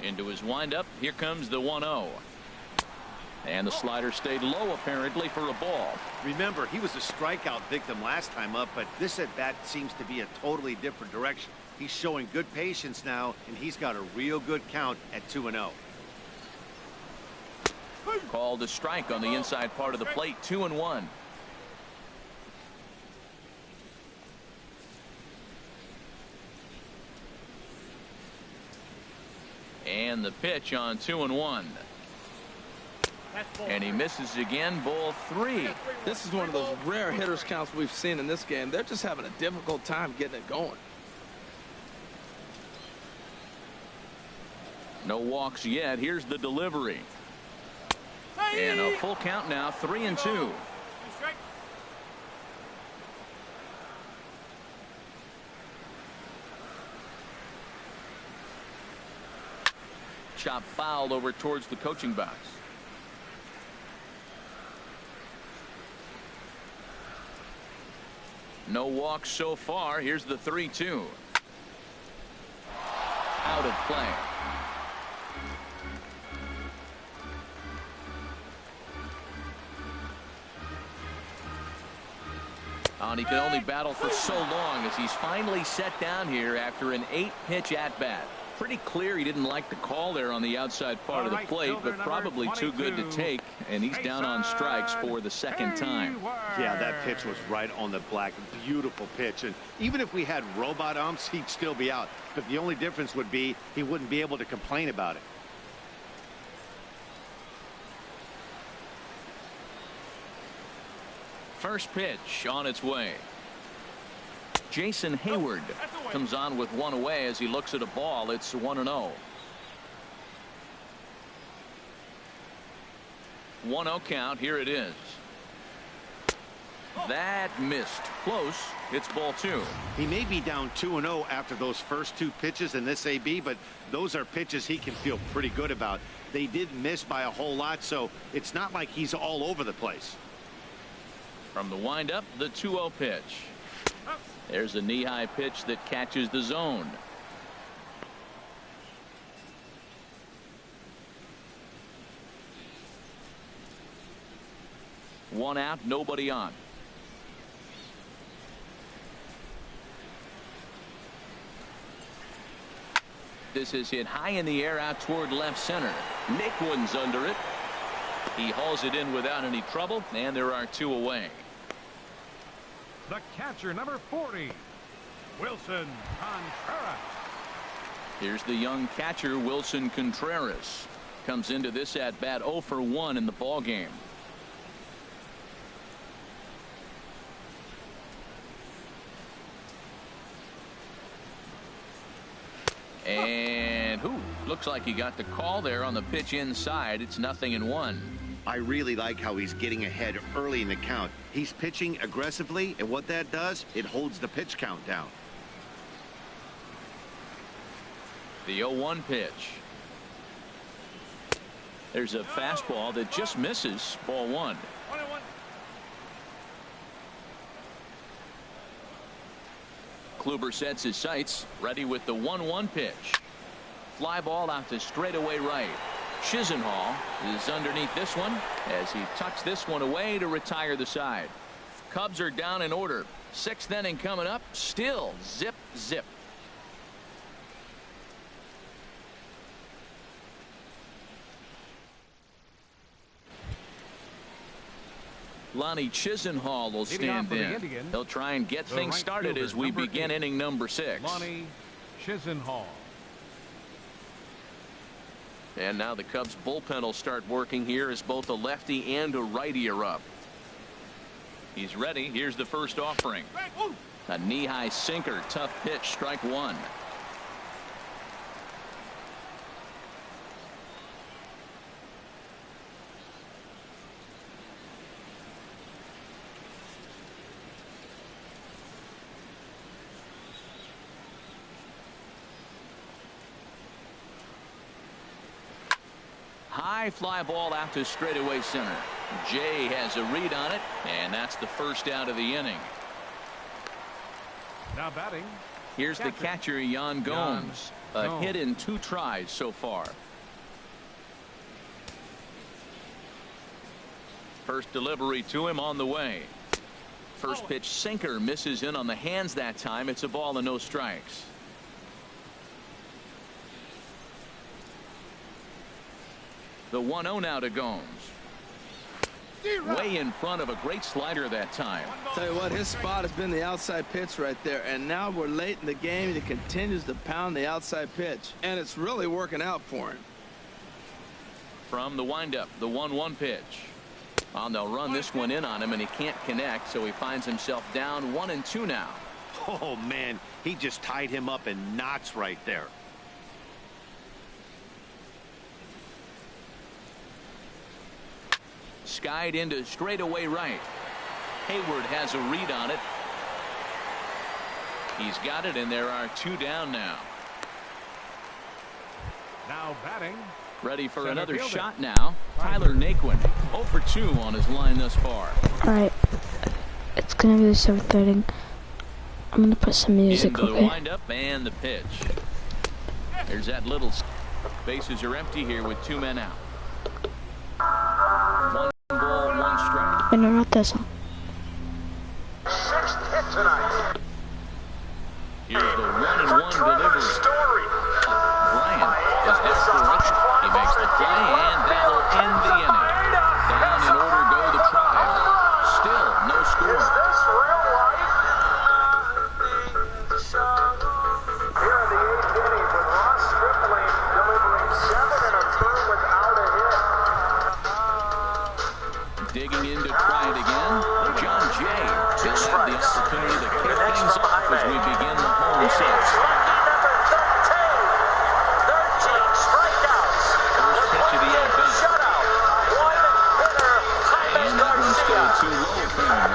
Into his windup. Here comes the 1-0. And the slider stayed low apparently for a ball. Remember, he was a strikeout victim last time up, but this at bat seems to be a totally different direction. He's showing good patience now, and he's got a real good count at 2-0. Called a strike on the inside part of the plate. 2-1. And the pitch on 2-1. And he misses again. Ball 3. This is one of those rare hitters counts we've seen in this game. They're just having a difficult time getting it going. No walks yet. Here's the delivery. And a full count now. 3-2. Chop fouled over towards the coaching box. No walks so far. Here's the 3-2. Out of play. And he can only battle for so long as he's finally set down here after an 8-pitch at-bat. Pretty clear he didn't like the call there on the outside part of the plate, but probably too good to take, and he's down on strikes for the second time. Yeah, that pitch was right on the black. Beautiful pitch. And even if we had robot umps, he'd still be out. But the only difference would be he wouldn't be able to complain about it. First pitch on its way. Jason Hayward comes on with one away as he looks at a ball. It's 1-0. 1-0 count. Here it is. That missed. Close. It's ball 2. He may be down 2-0 after those first 2 pitches in this AB, but those are pitches he can feel pretty good about. They did miss by a whole lot, so it's not like he's all over the place. From the windup, the 2-0 pitch. There's a knee-high pitch that catches the zone. One out, nobody on. This is hit high in the air out toward left center. Nickwood's under it. He hauls it in without any trouble, and there are 2 away. The catcher, number 40, Wilson Contreras. Here's the young catcher, Wilson Contreras. Comes into this at bat 0 for 1 in the ball game. And looks like he got the call there on the pitch inside. It's 0-1. I really like how he's getting ahead early in the count. He's pitching aggressively, and what that does, it holds the pitch count down. The 0-1 pitch. There's a fastball that just misses. Ball 1. Kluber sets his sights, ready with the 1-1 pitch. Fly ball out to straightaway right. Chisenhall is underneath this one as he tucks this one away to retire the side. Cubs are down in order. 6th inning coming up. Still zip zip. Lonnie Chisenhall will stand in. They'll try and get things started as we begin inning number 6. Lonnie Chisenhall. And now the Cubs bullpen will start working here as both a lefty and a righty are up. He's ready. Here's the first offering. A knee-high sinker. Tough pitch. Strike 1. High fly ball out to straightaway center. Jay has a read on it, and that's the first out of the inning. Now batting. Here's the catcher, Yan Gomes. A hit in 2 tries so far. First delivery to him on the way. First pitch sinker misses in on the hands that time. It's a ball and no strikes. The 1-0 now to Gomes. Way in front of a great slider that time. Tell you what, his spot has been the outside pitch right there, and now we're late in the game and he continues to pound the outside pitch, and it's really working out for him. From the windup, the 1-1 pitch. Well, they'll run this one in on him, and he can't connect, so he finds himself down 1-2 now. Oh man, he just tied him up in knots right there. Skied into straightaway right. Hayward has a read on it. He's got it, and there are 2 down now. Now batting. Ready for Center another fielder. shot now. Tyler Naquin, 0 for 2 on his line thus far. Alright. It's gonna be the 7th inning. I'm gonna put some music, Into the okay? windup and the pitch. There's that little. Bases are empty here with 2 men out. 1 ball, 1 strike. I know not this one. 6th hit tonight. Here's the 1-1 delivery. Bryant is there for it. He makes the play, and that'll end the inning. Down in order go the Tribe. Still no score. Is this real life? Here in the 8th inning with Ross Stripling delivering 7 1/3 without a hit. Digging in to try it again. John Jay will have the opportunity to kick things off as we begin the home set. Too low for him.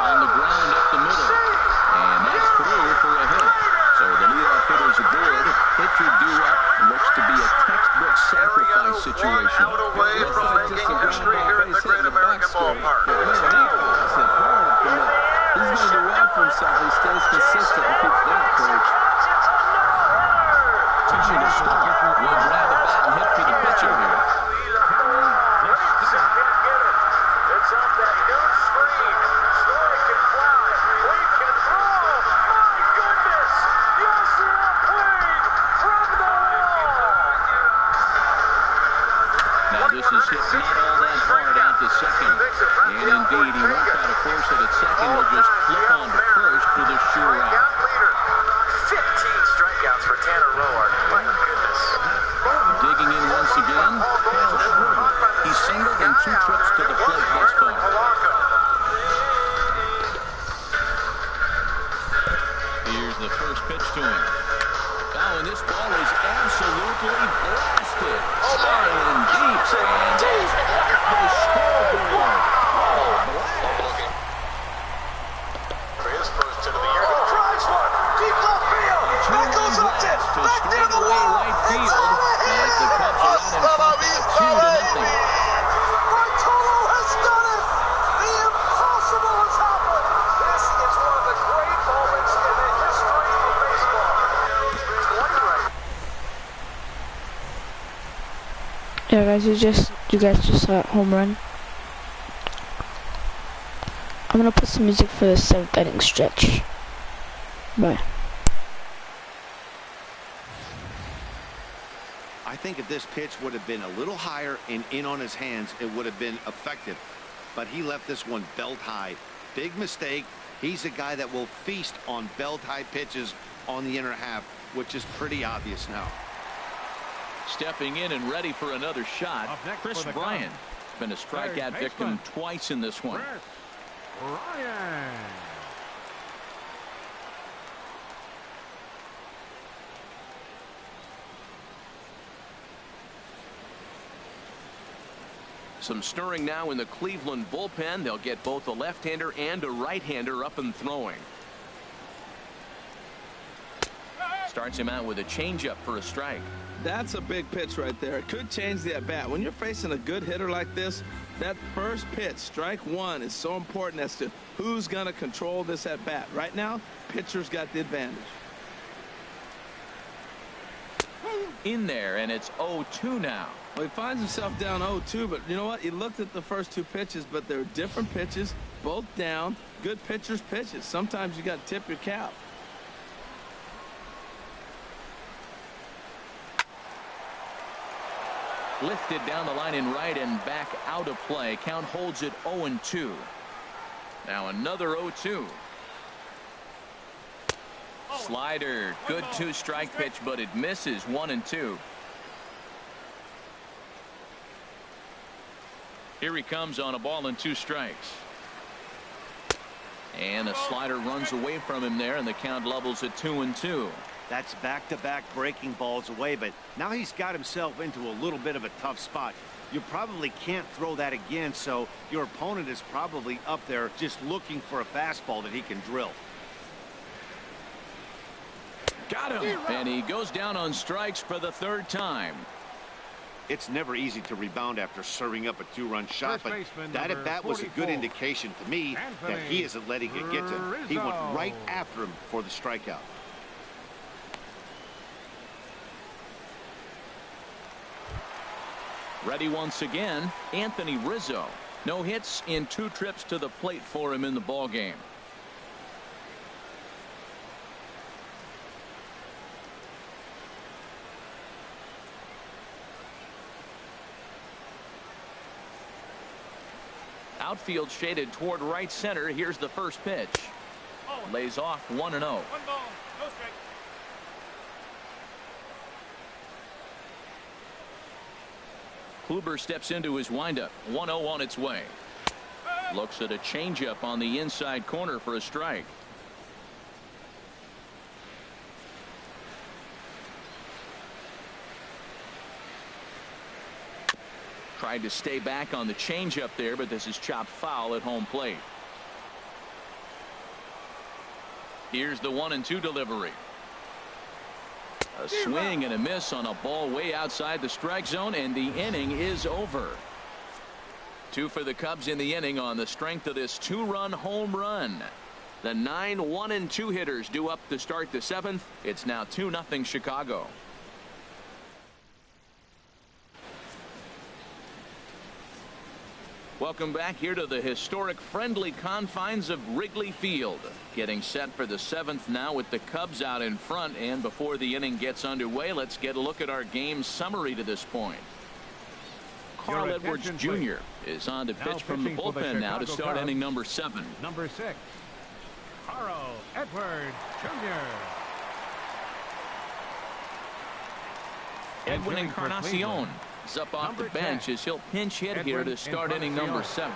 On the ground up the middle, and that's through for a hit. So the leadoff hitter's aboard. Pitcher due up. Looks to be a textbook sacrifice situation. Away from making history here at the Great American Ballpark. He's going to do well for himself. He stays consistent and keeps that approach. Pitcher to start. Will grab the bat and hit for the pitcher here. It's on that new screen. Story can fly. We can throw. My goodness. Yes, played from the wall. Now this is hit not all that hard out to second. And indeed, he won't try to force it at second. He'll just flip on to first for the sure out. Leader. 15 strikeouts for Tanner Roark. My goodness. Digging in once again. He's singled in 2 trips to the plate thus far. Here's the first pitch to him. Oh, and this ball is absolutely blasted. High and deep. And there's the scoreboard. For his first hit of the year. He drives one. Deep left field. Back goes Upton. To Back near the straightaway wall. right field. As the Cubs are out in front by 2-0. Bartolo has done it. The impossible has happened. This is one of the great moments in the history of baseball. 20 right. Yeah, guys, you guys just saw a home run. I'm gonna put some music for the 7th inning stretch. Bye. I think if this pitch would have been a little higher and in on his hands, it would have been effective. But he left this one belt high. Big mistake. He's a guy that will feast on belt high pitches on the inner half, which is pretty obvious now. Stepping in and ready for another shot. Up next Chris for the Bryant. Cubs. Been a strikeout Third victim baseman. twice in this one. Chris Bryant. Some stirring now in the Cleveland bullpen. They'll get both a left-hander and a right-hander up and throwing. Starts him out with a changeup for a strike. That's a big pitch right there. It could change the at-bat. When you're facing a good hitter like this, that first pitch, strike one, is so important as to who's going to control this at-bat. Right now, pitcher's got the advantage. In there, and it's 0-2 now. Well, he finds himself down 0-2, but you know what? He looked at the first two pitches, but they're different pitches, both down. Good pitchers' pitches. Sometimes you got to tip your cap. Lifted down the line in right and back out of play. Count holds it 0-2. Now another 0-2. Slider, good two-strike pitch, but it misses. 1-2. Here he comes on a ball and 2 strikes. And a slider runs away from him there, and the count levels at 2-2. That's back-to-back breaking balls away, but now he's got himself into a little bit of a tough spot. You probably can't throw that again, so your opponent is probably up there just looking for a fastball that he can drill. Got him. And he goes down on strikes for the 3rd time. It's never easy to rebound after serving up a 2-run shot, but that at-bat was a good indication to me that he isn't letting it get to him. He went right after him for the strikeout. Ready once again, Anthony Rizzo. No hits in 2 trips to the plate for him in the ballgame. Outfield shaded toward right center. Here's the first pitch. Lays off 1-0. 1 ball, no strike. Kluber steps into his windup. 1-0 on its way. Looks at a changeup on the inside corner for a strike. Tried to stay back on the changeup there, but this is chopped foul at home plate. Here's the 1-2 delivery. A swing and a miss on a ball way outside the strike zone, and the inning is over. 2 for the Cubs in the inning on the strength of this 2-run home run. The 9 1-2 hitters due up to start the 7th. It's now 2-0 Chicago. Welcome back here to the historic friendly confines of Wrigley Field. Getting set for the 7th now with the Cubs out in front, and before the inning gets underway, let's get a look at our game summary to this point. Carl Edwards Jr. is on to pitch from the bullpen now to start inning number 7. Number 6, Carl Edwards Jr. Edwin Encarnacion is up off the bench as he'll pinch hit here to start inning number 7.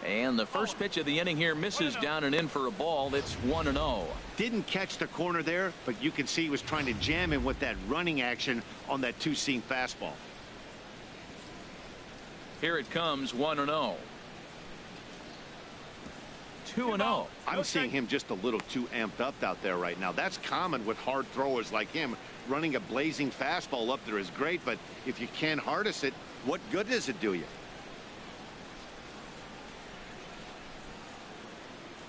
And the first pitch of the inning here misses down and in for a ball. It's 1-0. Didn't catch the corner there, but you can see he was trying to jam him with that running action on that 2-seam fastball. Here it comes, 1-0. 2-0. I'm seeing him just a little too amped up out there right now. That's common with hard throwers like him. Running a blazing fastball up there is great, but if you can't harness it, what good does it do you?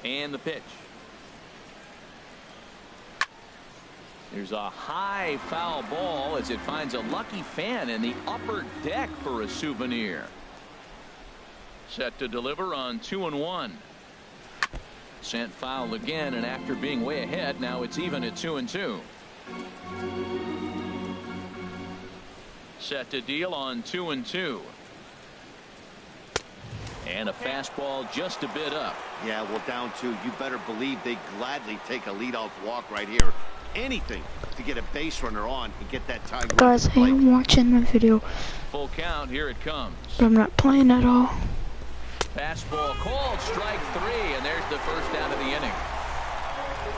And the pitch. There's a high foul ball as it finds a lucky fan in the upper deck for a souvenir. Set to deliver on 2-1. Sent foul again, and after being way ahead, now it's even at 2-2. Set to deal on 2-2. And a fastball just a bit up. Yeah, well, down 2. You better believe they gladly take a leadoff walk right here. Anything to get a base runner on and get that time. Guys, I am watching my video. Full count, here it comes. But I'm not playing at all. Fastball called, strike 3, and there's the first out of the inning.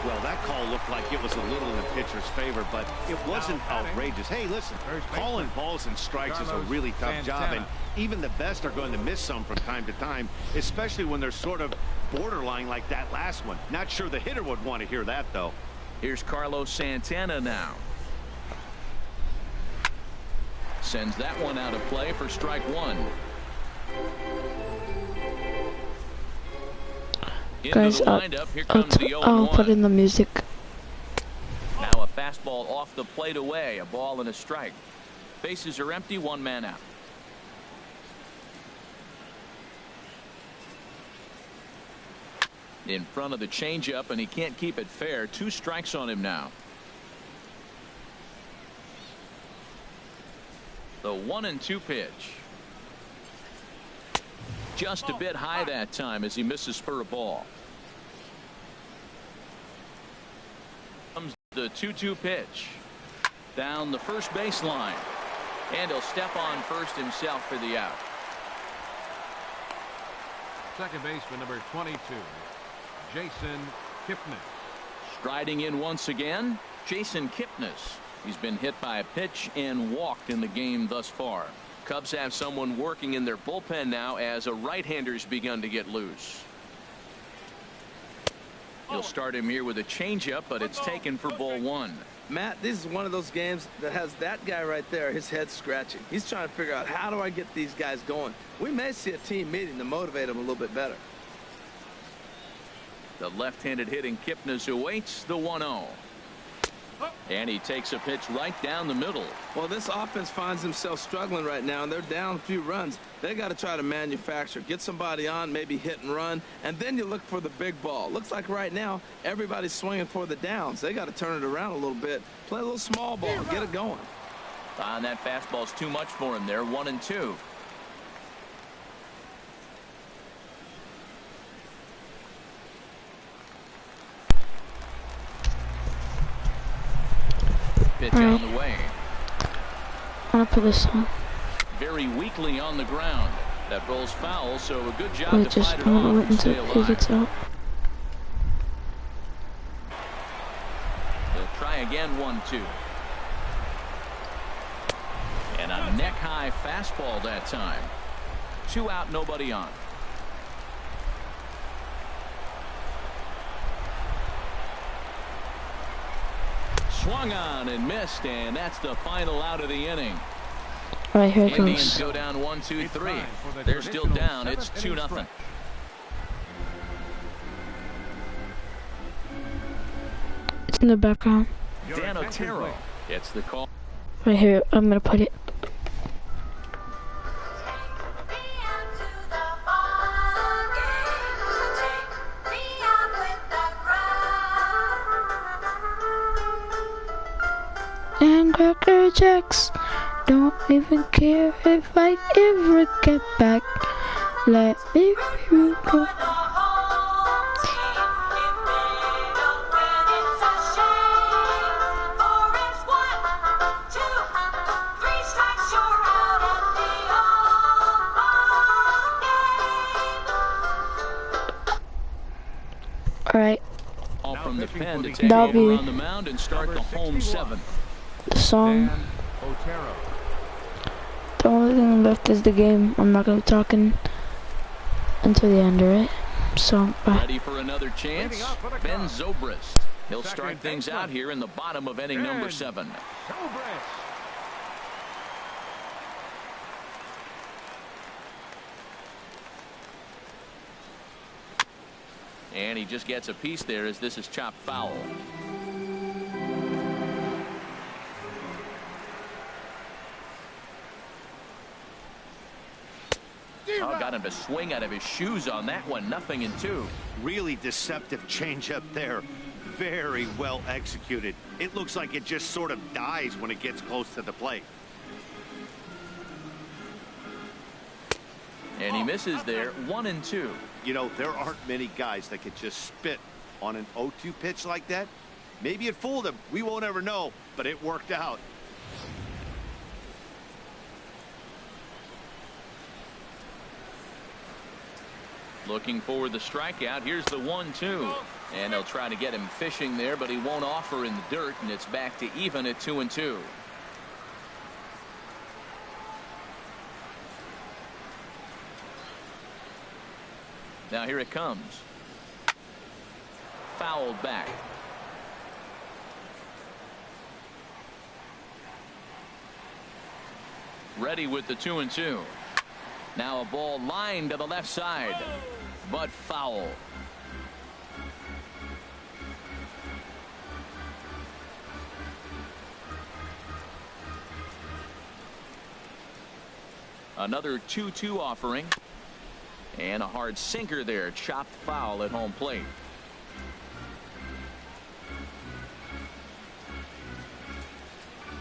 Well, that call looked like it was a little in the pitcher's favor, but it wasn't outrageous. Hey, listen, calling balls and strikes is a really tough job, and even the best are going to miss some from time to time, especially when they're sort of borderline like that last one. Not sure the hitter would want to hear that, though. Here's Carlos Santana now. Sends that one out of play for strike one. Guys, I'll put in the music. Now a fastball off the plate away, a ball and a strike. Bases are empty, one man out. In front of the changeup, and he can't keep it fair. 2 strikes on him now. The 1-2 pitch. Just a bit high that time as he misses for a ball. Comes the 2-2 pitch. Down the first baseline. And he'll step on first himself for the out. Second baseman, number 22, Jason Kipnis. Striding in once again, Jason Kipnis. He's been hit by a pitch and walked in the game thus far. Cubs have someone working in their bullpen now as a right-hander's begun to get loose. He'll start him here with a changeup, but it's taken for ball 1. Matt, this is one of those games that has that guy right there, his head scratching. He's trying to figure out, how do I get these guys going? We may see a team meeting to motivate them a little bit better. The left-handed hitting Kipnis awaits the 1-0. And he takes a pitch right down the middle. Well, this offense finds themselves struggling right now, and they're down a few runs. They got to try to manufacture, get somebody on, maybe hit and run, and then you look for the big ball. Looks like right now everybody's swinging for the downs. They got to turn it around a little bit, play a little small ball, get it going. And that fastball's too much for him there. 1-2. Pitch on the way. I'm gonna put this on. Very weakly on the ground. That rolls foul, so a good job Wait, to just fight it I'm gonna off wait and stay until he alive. gets out. They'll try again. 1-2. And a neck-high fastball that time. 2 out, nobody on. Swung on and missed, and that's the final out of the inning. All right, here it Indians goes. go down 1-2-3. They're still down. It's 2-0. It's in the background. Dan Otero gets the call. Right here, I'm gonna put it. And Cracker Jacks, don't even care if I ever get back. Let me go. Alright. All from the pen to take That'll over be on the mound and start the home 7th. the song. Dan Otero. The only thing left is the game. I'm not gonna be talking until the end, alright? So, bye. Ready for another chance? Ben Zobrist. He'll start things out here in the bottom of inning number 7. Zobrist. And he just gets a piece there as this is chopped foul. Oh, got him to swing out of his shoes on that one. 0-2. Really deceptive changeup there. Very well executed. It looks like it just sort of dies when it gets close to the plate. And he misses there. 1-2. You know, there aren't many guys that could just spit on an 0-2 pitch like that. Maybe it fooled him. We won't ever know, but it worked out. Looking for the strikeout. Here's the 1-2. And they'll try to get him fishing there, but he won't offer in the dirt, and it's back to even at 2-2. Now here it comes. Fouled back. Ready with the 2-2. Now a ball lined to the left side, but foul. Another 2-2 offering. And a hard sinker there. Chopped foul at home plate.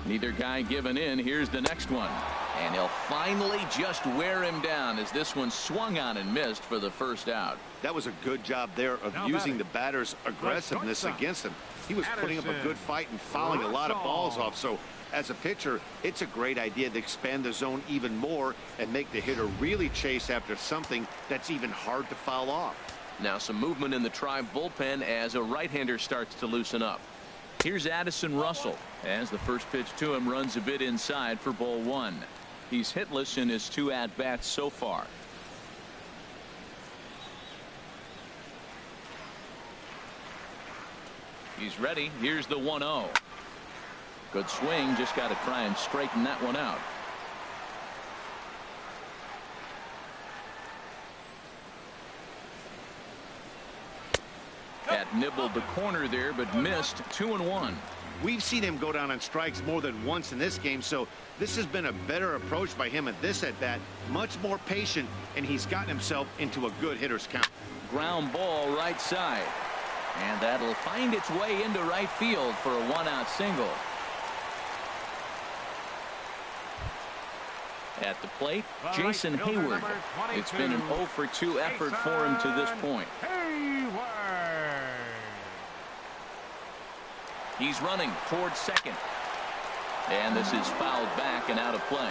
Neither guy giving in. Here's the next one. And he'll finally just wear him down as this one swung on and missed for the first out. That was a good job there of using the batter's aggressiveness against him. He was putting up a good fight and fouling a lot of balls off. So as a pitcher, it's a great idea to expand the zone even more and make the hitter really chase after something that's even hard to foul off. Now some movement in the Tribe bullpen as a right-hander starts to loosen up. Here's Addison Russell as the first pitch to him runs a bit inside for ball one. He's hitless in his 2 at-bats so far. He's ready. Here's the 1-0. Good swing. Just got to try and straighten that one out. That nibbled the corner there, but missed. 2-1. We've seen him go down on strikes more than once in this game, so this has been a better approach by him at this at-bat. Much more patient, and he's gotten himself into a good hitter's count. Ground ball right side. And that'll find its way into right field for a 1-out single. At the plate, Jason Hayward. It's been an 0 for 2 effort for him to this point. He's running towards second. And this is fouled back and out of play.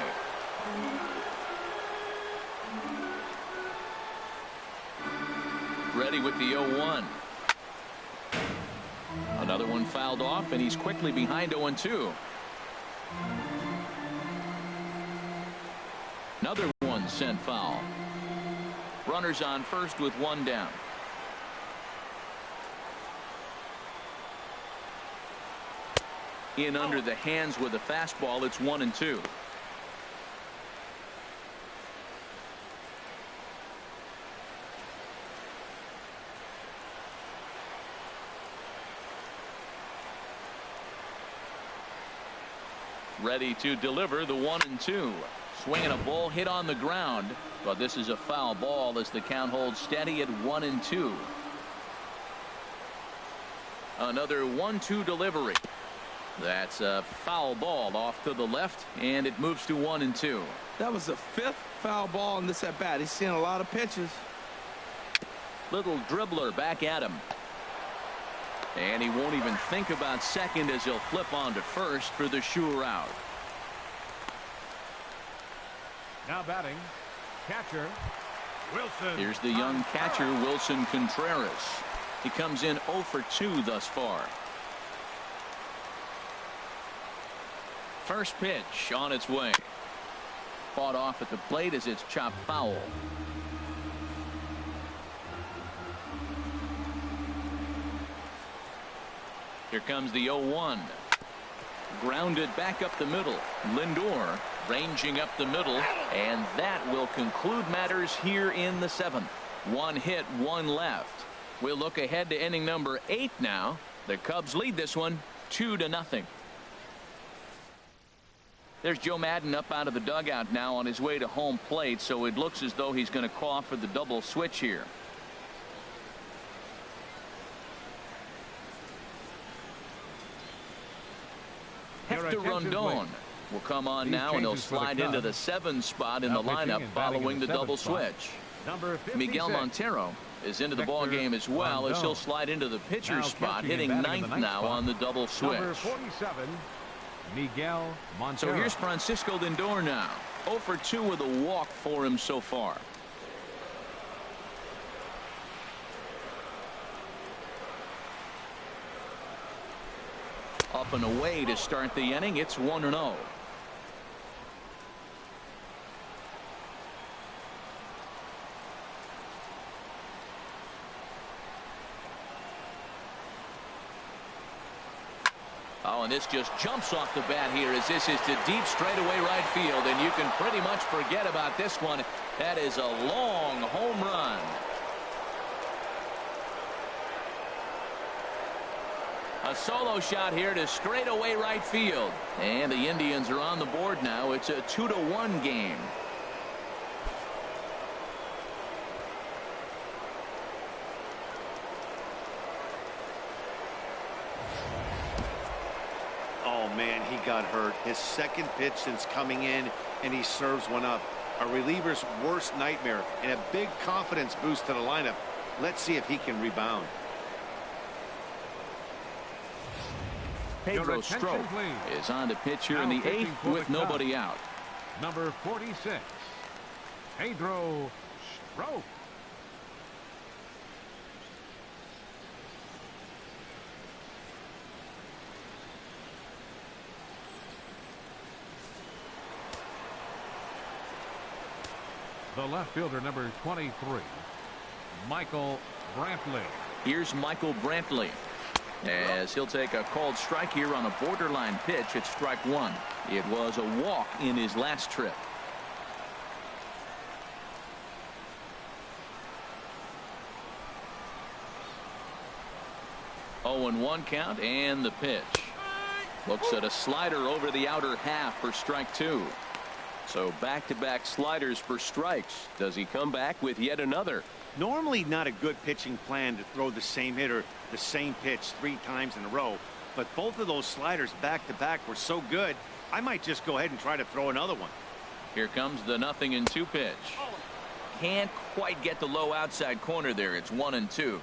Ready with the 0-1. Another one fouled off, and he's quickly behind 0-2. Another one sent foul. Runners on first with 1 down. In under the hands with a fastball. It's 1-2. Ready to deliver the 1-2. Swinging a ball hit on the ground, but this is a foul ball as the count holds steady at 1-2. Another 1-2 delivery. That's a foul ball off to the left, and it moves to 1-2. That was the 5th foul ball in this at bat. He's seen a lot of pitches. Little dribbler back at him. And he won't even think about second as he'll flip on to first for the sure out. Now batting, catcher Wilson. Here's the young catcher, Wilson Contreras. He comes in 0 for 2 thus far. First pitch on its way. Fought off at the plate as it's chopped foul. Here comes the 0-1. Grounded back up the middle. Lindor ranging up the middle, and that will conclude matters here in the 7th. 1 hit, 1 left. We'll look ahead to inning number 8 now. The Cubs lead this one 2-0. There's Joe Madden up out of the dugout now on his way to home plate, so it looks as though he's going to call for the double switch here. Hector Rondon will come on now, and he'll slide into the 7 spot in the lineup following the double switch. Miguel Montero is into the ball game as well, as he'll slide into the pitcher's spot, hitting 9th now on the double switch. Number 47, Miguel Montero. So here's Francisco Lindor now. 0 for 2 with a walk for him so far. up and away to start the inning. It's 1-0. Oh, and this just jumps off the bat here as this is to deep straightaway right field, and you can pretty much forget about this one. That is a long home run. A solo shot here to straightaway right field, and the Indians are on the board now. It's a 2-1 game. Oh, man, he got hurt. His second pitch since coming in, and he serves one up. A reliever's worst nightmare, and a big confidence boost to the lineup. Let's see if he can rebound. Pedro Strop is on the pitch here in the 8th with nobody out. Number 46, Pedro Strop. The left fielder, number 23, Michael Brantley. Here's Michael Brantley, as he'll take a called strike here on a borderline pitch. It's strike one. It was a walk in his last trip. Oh, and 1 count, and the pitch. Looks at a slider over the outer half for strike 2. So back-to-back sliders for strikes. Does he come back with yet another? Normally not a good pitching plan to throw the same hitter the same pitch 3 times in a row, but both of those sliders back-to-back were so good, I might just go ahead and try to throw another one. Here comes the 0-2 pitch. Can't quite get the low outside corner there. It's 1-2.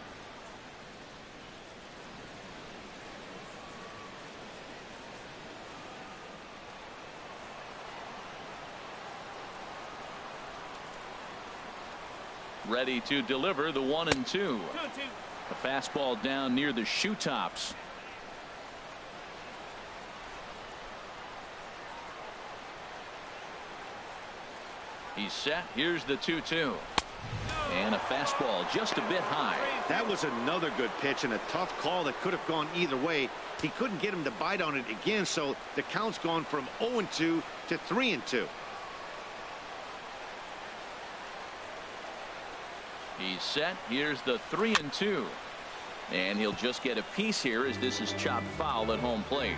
Ready to deliver the 1-2. A fastball down near the shoe tops. He's set. Here's the 2-2. And a fastball just a bit high. That was another good pitch and a tough call that could have gone either way. He couldn't get him to bite on it again, so the count's gone from 0-2 to 3-2. He's set. Here's the 3-2. And he'll just get a piece here as this is chopped foul at home plate.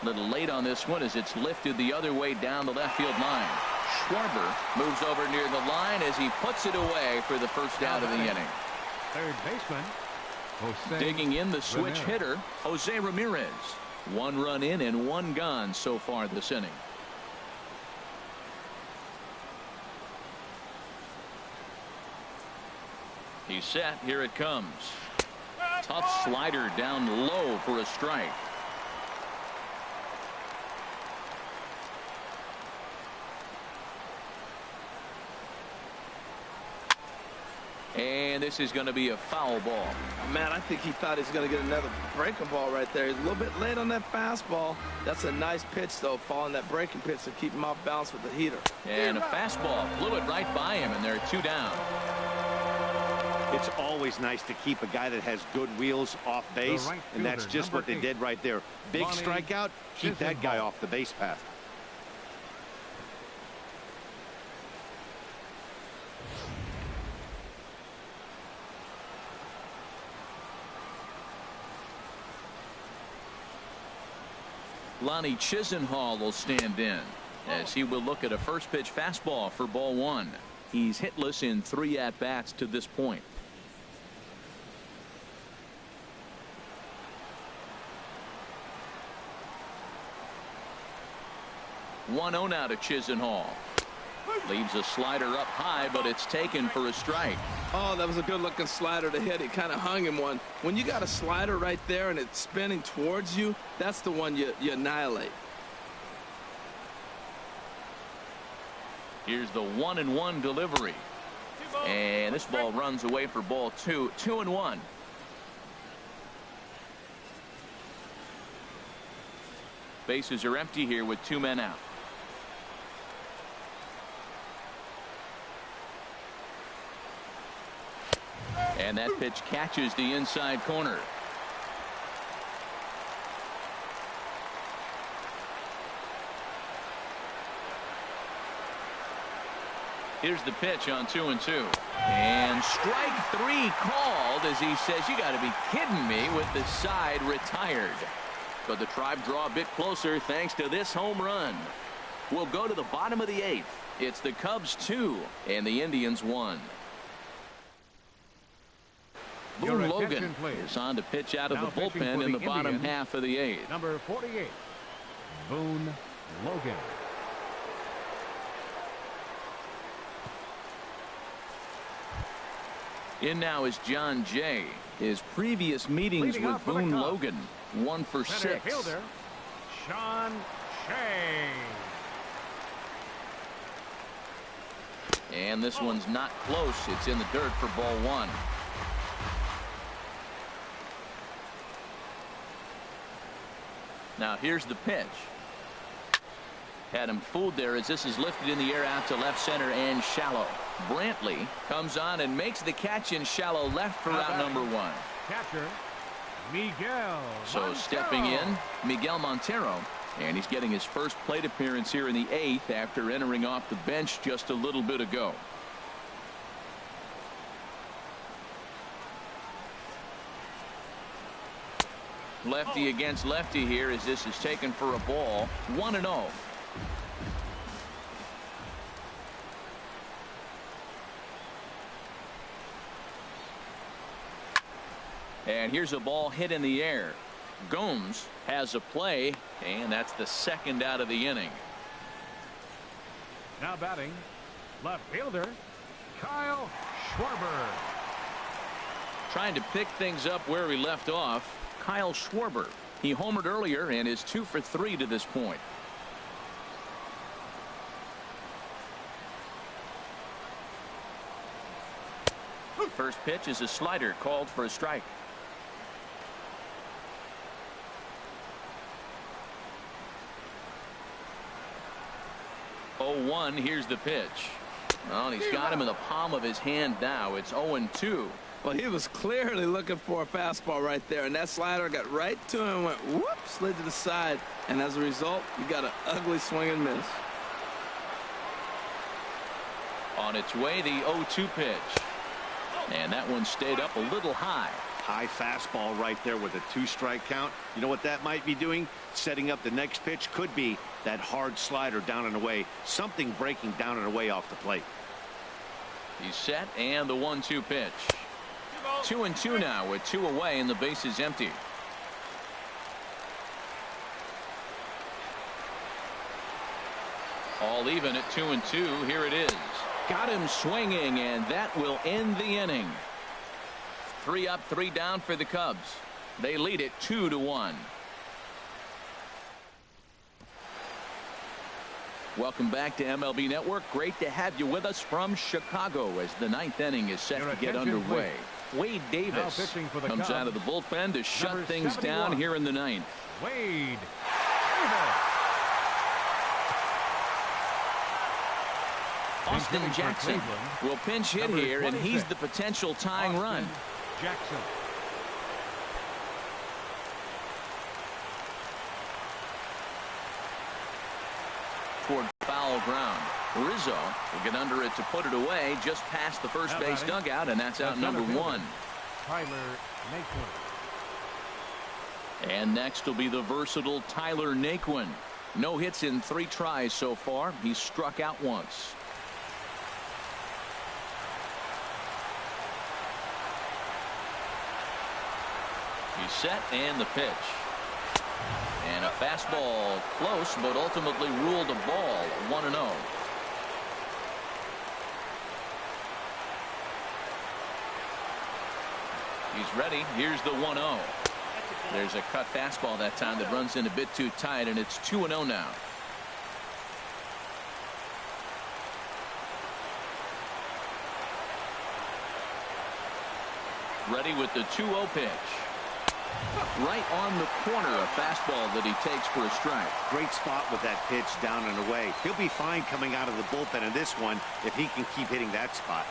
A little late on this one as it's lifted the other way down the left field line. Schwarber moves over near the line as he puts it away for the first out of the inning. Third baseman, Jose Digging in the switch Ramirez. hitter, Jose Ramirez. 1 run in and 1 gone so far this inning. He's set. Here it comes. Tough slider down low for a strike. And this is going to be a foul ball. Man, I think he thought he was going to get another breaking ball right there. He's a little bit late on that fastball. That's a nice pitch, though, following that breaking pitch to keep him off balance with the heater. And a fastball flew it right by him, and there are 2 down. It's always nice to keep a guy that has good wheels off base, right and that's fielder, just what they number 8, did right there. Big Lonnie strikeout, keep that guy Chisenhall. off the base path. Lonnie Chisenhall will stand in as he will look at a first pitch fastball for ball 1. He's hitless in 3 at-bats to this point. 1-0 now to Chisenhall. Leaves a slider up high, but it's taken for a strike. Oh, that was a good-looking slider to hit. He kind of hung him one. When you got a slider right there and it's spinning towards you, that's the one you annihilate. Here's the 1-1 delivery. And this ball runs away for ball 2. 2-1. Bases are empty here with 2 men out. And that pitch catches the inside corner. Here's the pitch on 2-2. And strike 3 called as he says, you got to be kidding me, with the side retired. But the Tribe draw a bit closer thanks to this home run. We'll go to the bottom of the 8th. It's the Cubs 2 and the Indians 1. Boone Logan is on to pitch out of the bullpen in the bottom half of the 8th. Number 48, Boone Logan. In now is John Jay. His previous meetings with Boone Logan, 1 for 6. Center fielder, Sean Shea. And this one's not close. It's in the dirt for ball 1. Now here's the pitch. Had him fooled there as this is lifted in the air out to left center and shallow. Brantley comes on and makes the catch in shallow left for out number 1. Catcher, Miguel So Montero. stepping in, Miguel Montero. And he's getting his first plate appearance here in the 8th after entering off the bench just a little bit ago. Lefty against lefty here as this is taken for a ball. 1-0. And here's a ball hit in the air. Gomes has a play, and that's the 2nd out of the inning. Now batting, left fielder, Kyle Schwarber. Trying to pick things up where we left off, Kyle Schwarber. He homered earlier and is 2 for 3 to this point. First pitch is a slider called for a strike. Oh, 1. Here's the pitch. Well, and he's got him in the palm of his hand now. It's 0-2. Well, he was clearly looking for a fastball right there, and that slider got right to him and went whoop, slid to the side, and as a result, you got an ugly swing and miss. On its way, the 0-2 pitch. And that one stayed up a little high. High fastball right there with a 2-strike count. You know what that might be doing? Setting up the next pitch. Could be that hard slider down and away. Something breaking down and away off the plate. He's set, and the 1-2 pitch. 2-2 now with 2 away and the base is empty. All even at 2-2. Here it is. Got him swinging, and that will end the inning. 3 up, 3 down for the Cubs. They lead it 2-1. Welcome back to MLB Network. Great to have you with us from Chicago as the 9th inning is set to get underway. Wade Davis comes out of the bullpen to shut things down here in the 9th. Wade Davis. Austin Jackson will pinch hit here, and he's the potential tying run. Jackson. Toward foul ground. Rizzo will get under it to put it away just past the first base dugout, and that's out number 1. Tyler Naquin. And next will be the versatile Tyler Naquin. No hits in 3 tries so far. He's struck out once. He's set, and the pitch. And a fastball close, but ultimately ruled a ball. 1-0. He's ready. Here's the 1-0. There's a cut fastball that time that runs in a bit too tight, and it's 2-0 now. ready with the 2-0 pitch. Right on the corner, a fastball that he takes for a strike. Great spot with that pitch down and away. He'll be fine coming out of the bullpen in this one if he can keep hitting that spot.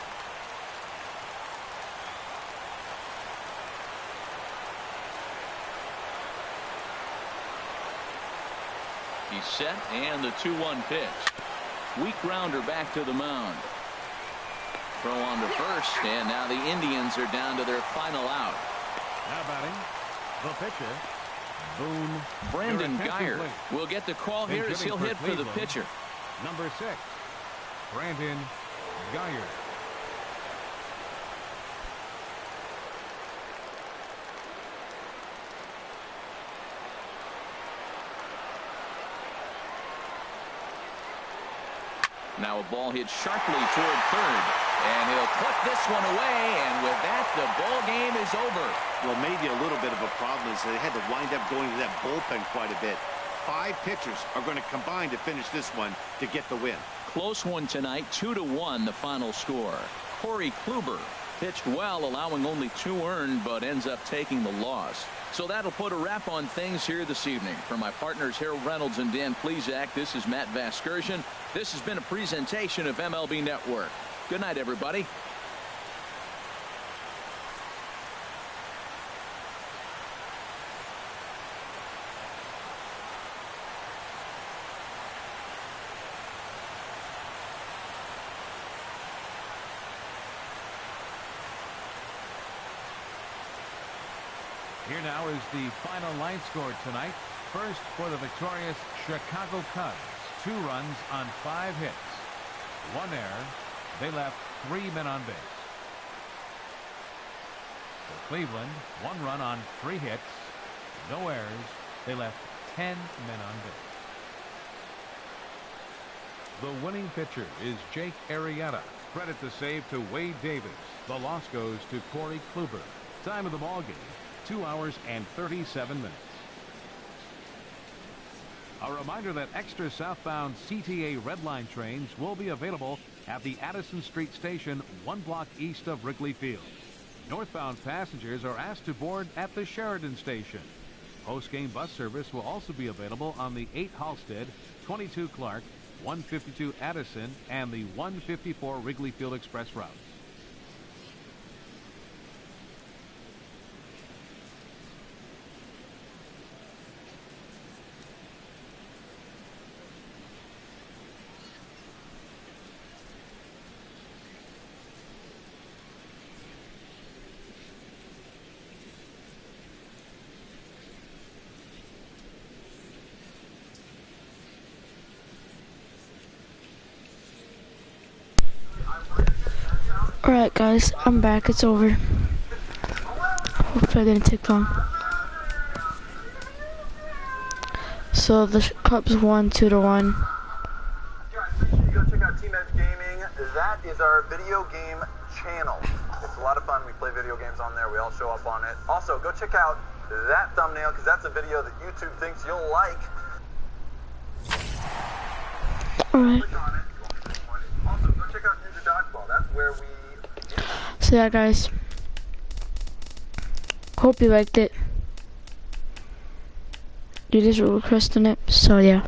He's set, and the 2-1 pitch. Weak grounder back to the mound. Throw on to first, and now the Indians are down to their final out. Now batting, the pitcher, Boone. Brandon Geyer will get the call here as he'll hit for the pitcher. Number 6, Brandon Geyer. Now a ball hit sharply toward third, and he'll put this one away, and with that, the ball game is over. Well, maybe a little bit of a problem is they had to wind up going to that bullpen quite a bit. 5 pitchers are going to combine to finish this one to get the win. Close one tonight, 2-1 the final score. Corey Kluber pitched well, allowing only 2 earned, but ends up taking the loss. So that'll put a wrap on things here this evening. For my partners Harold Reynolds and Dan Plesac, this is Matt Vasgersian. This has been a presentation of MLB Network. Good night, everybody. Here now is the final line score tonight. First for the victorious Chicago Cubs. 2 runs on 5 hits. 1 error. They left 3 men on base. For Cleveland, 1 run on 3 hits. No errors. They left 10 men on base. The winning pitcher is Jake Arrieta. Credit the save to Wade Davis. The loss goes to Corey Kluber. Time of the ball game, 2 hours and 37 minutes. A reminder that extra southbound CTA Red Line trains will be available at the Addison Street station 1 block east of Wrigley Field. Northbound passengers are asked to board at the Sheridan station. Post-game bus service will also be available on the 8 Halstead, 22 Clark, 152 Addison, and the 154 Wrigley Field Express routes. Alright guys, I'm back, it's over. Hopefully I didn't take long. So the Cubs won 2-1. Guys, make sure you go check out Team Edge Gaming. That is our video game channel. It's a lot of fun. We play video games on there. We all show up on it. Also, go check out that thumbnail because that's a video that YouTube thinks you'll like. Alright. Click on it. Also, go check out Ninja Dodgeball. That's where we... So yeah guys, hope you liked it. You guys were requesting it, so yeah.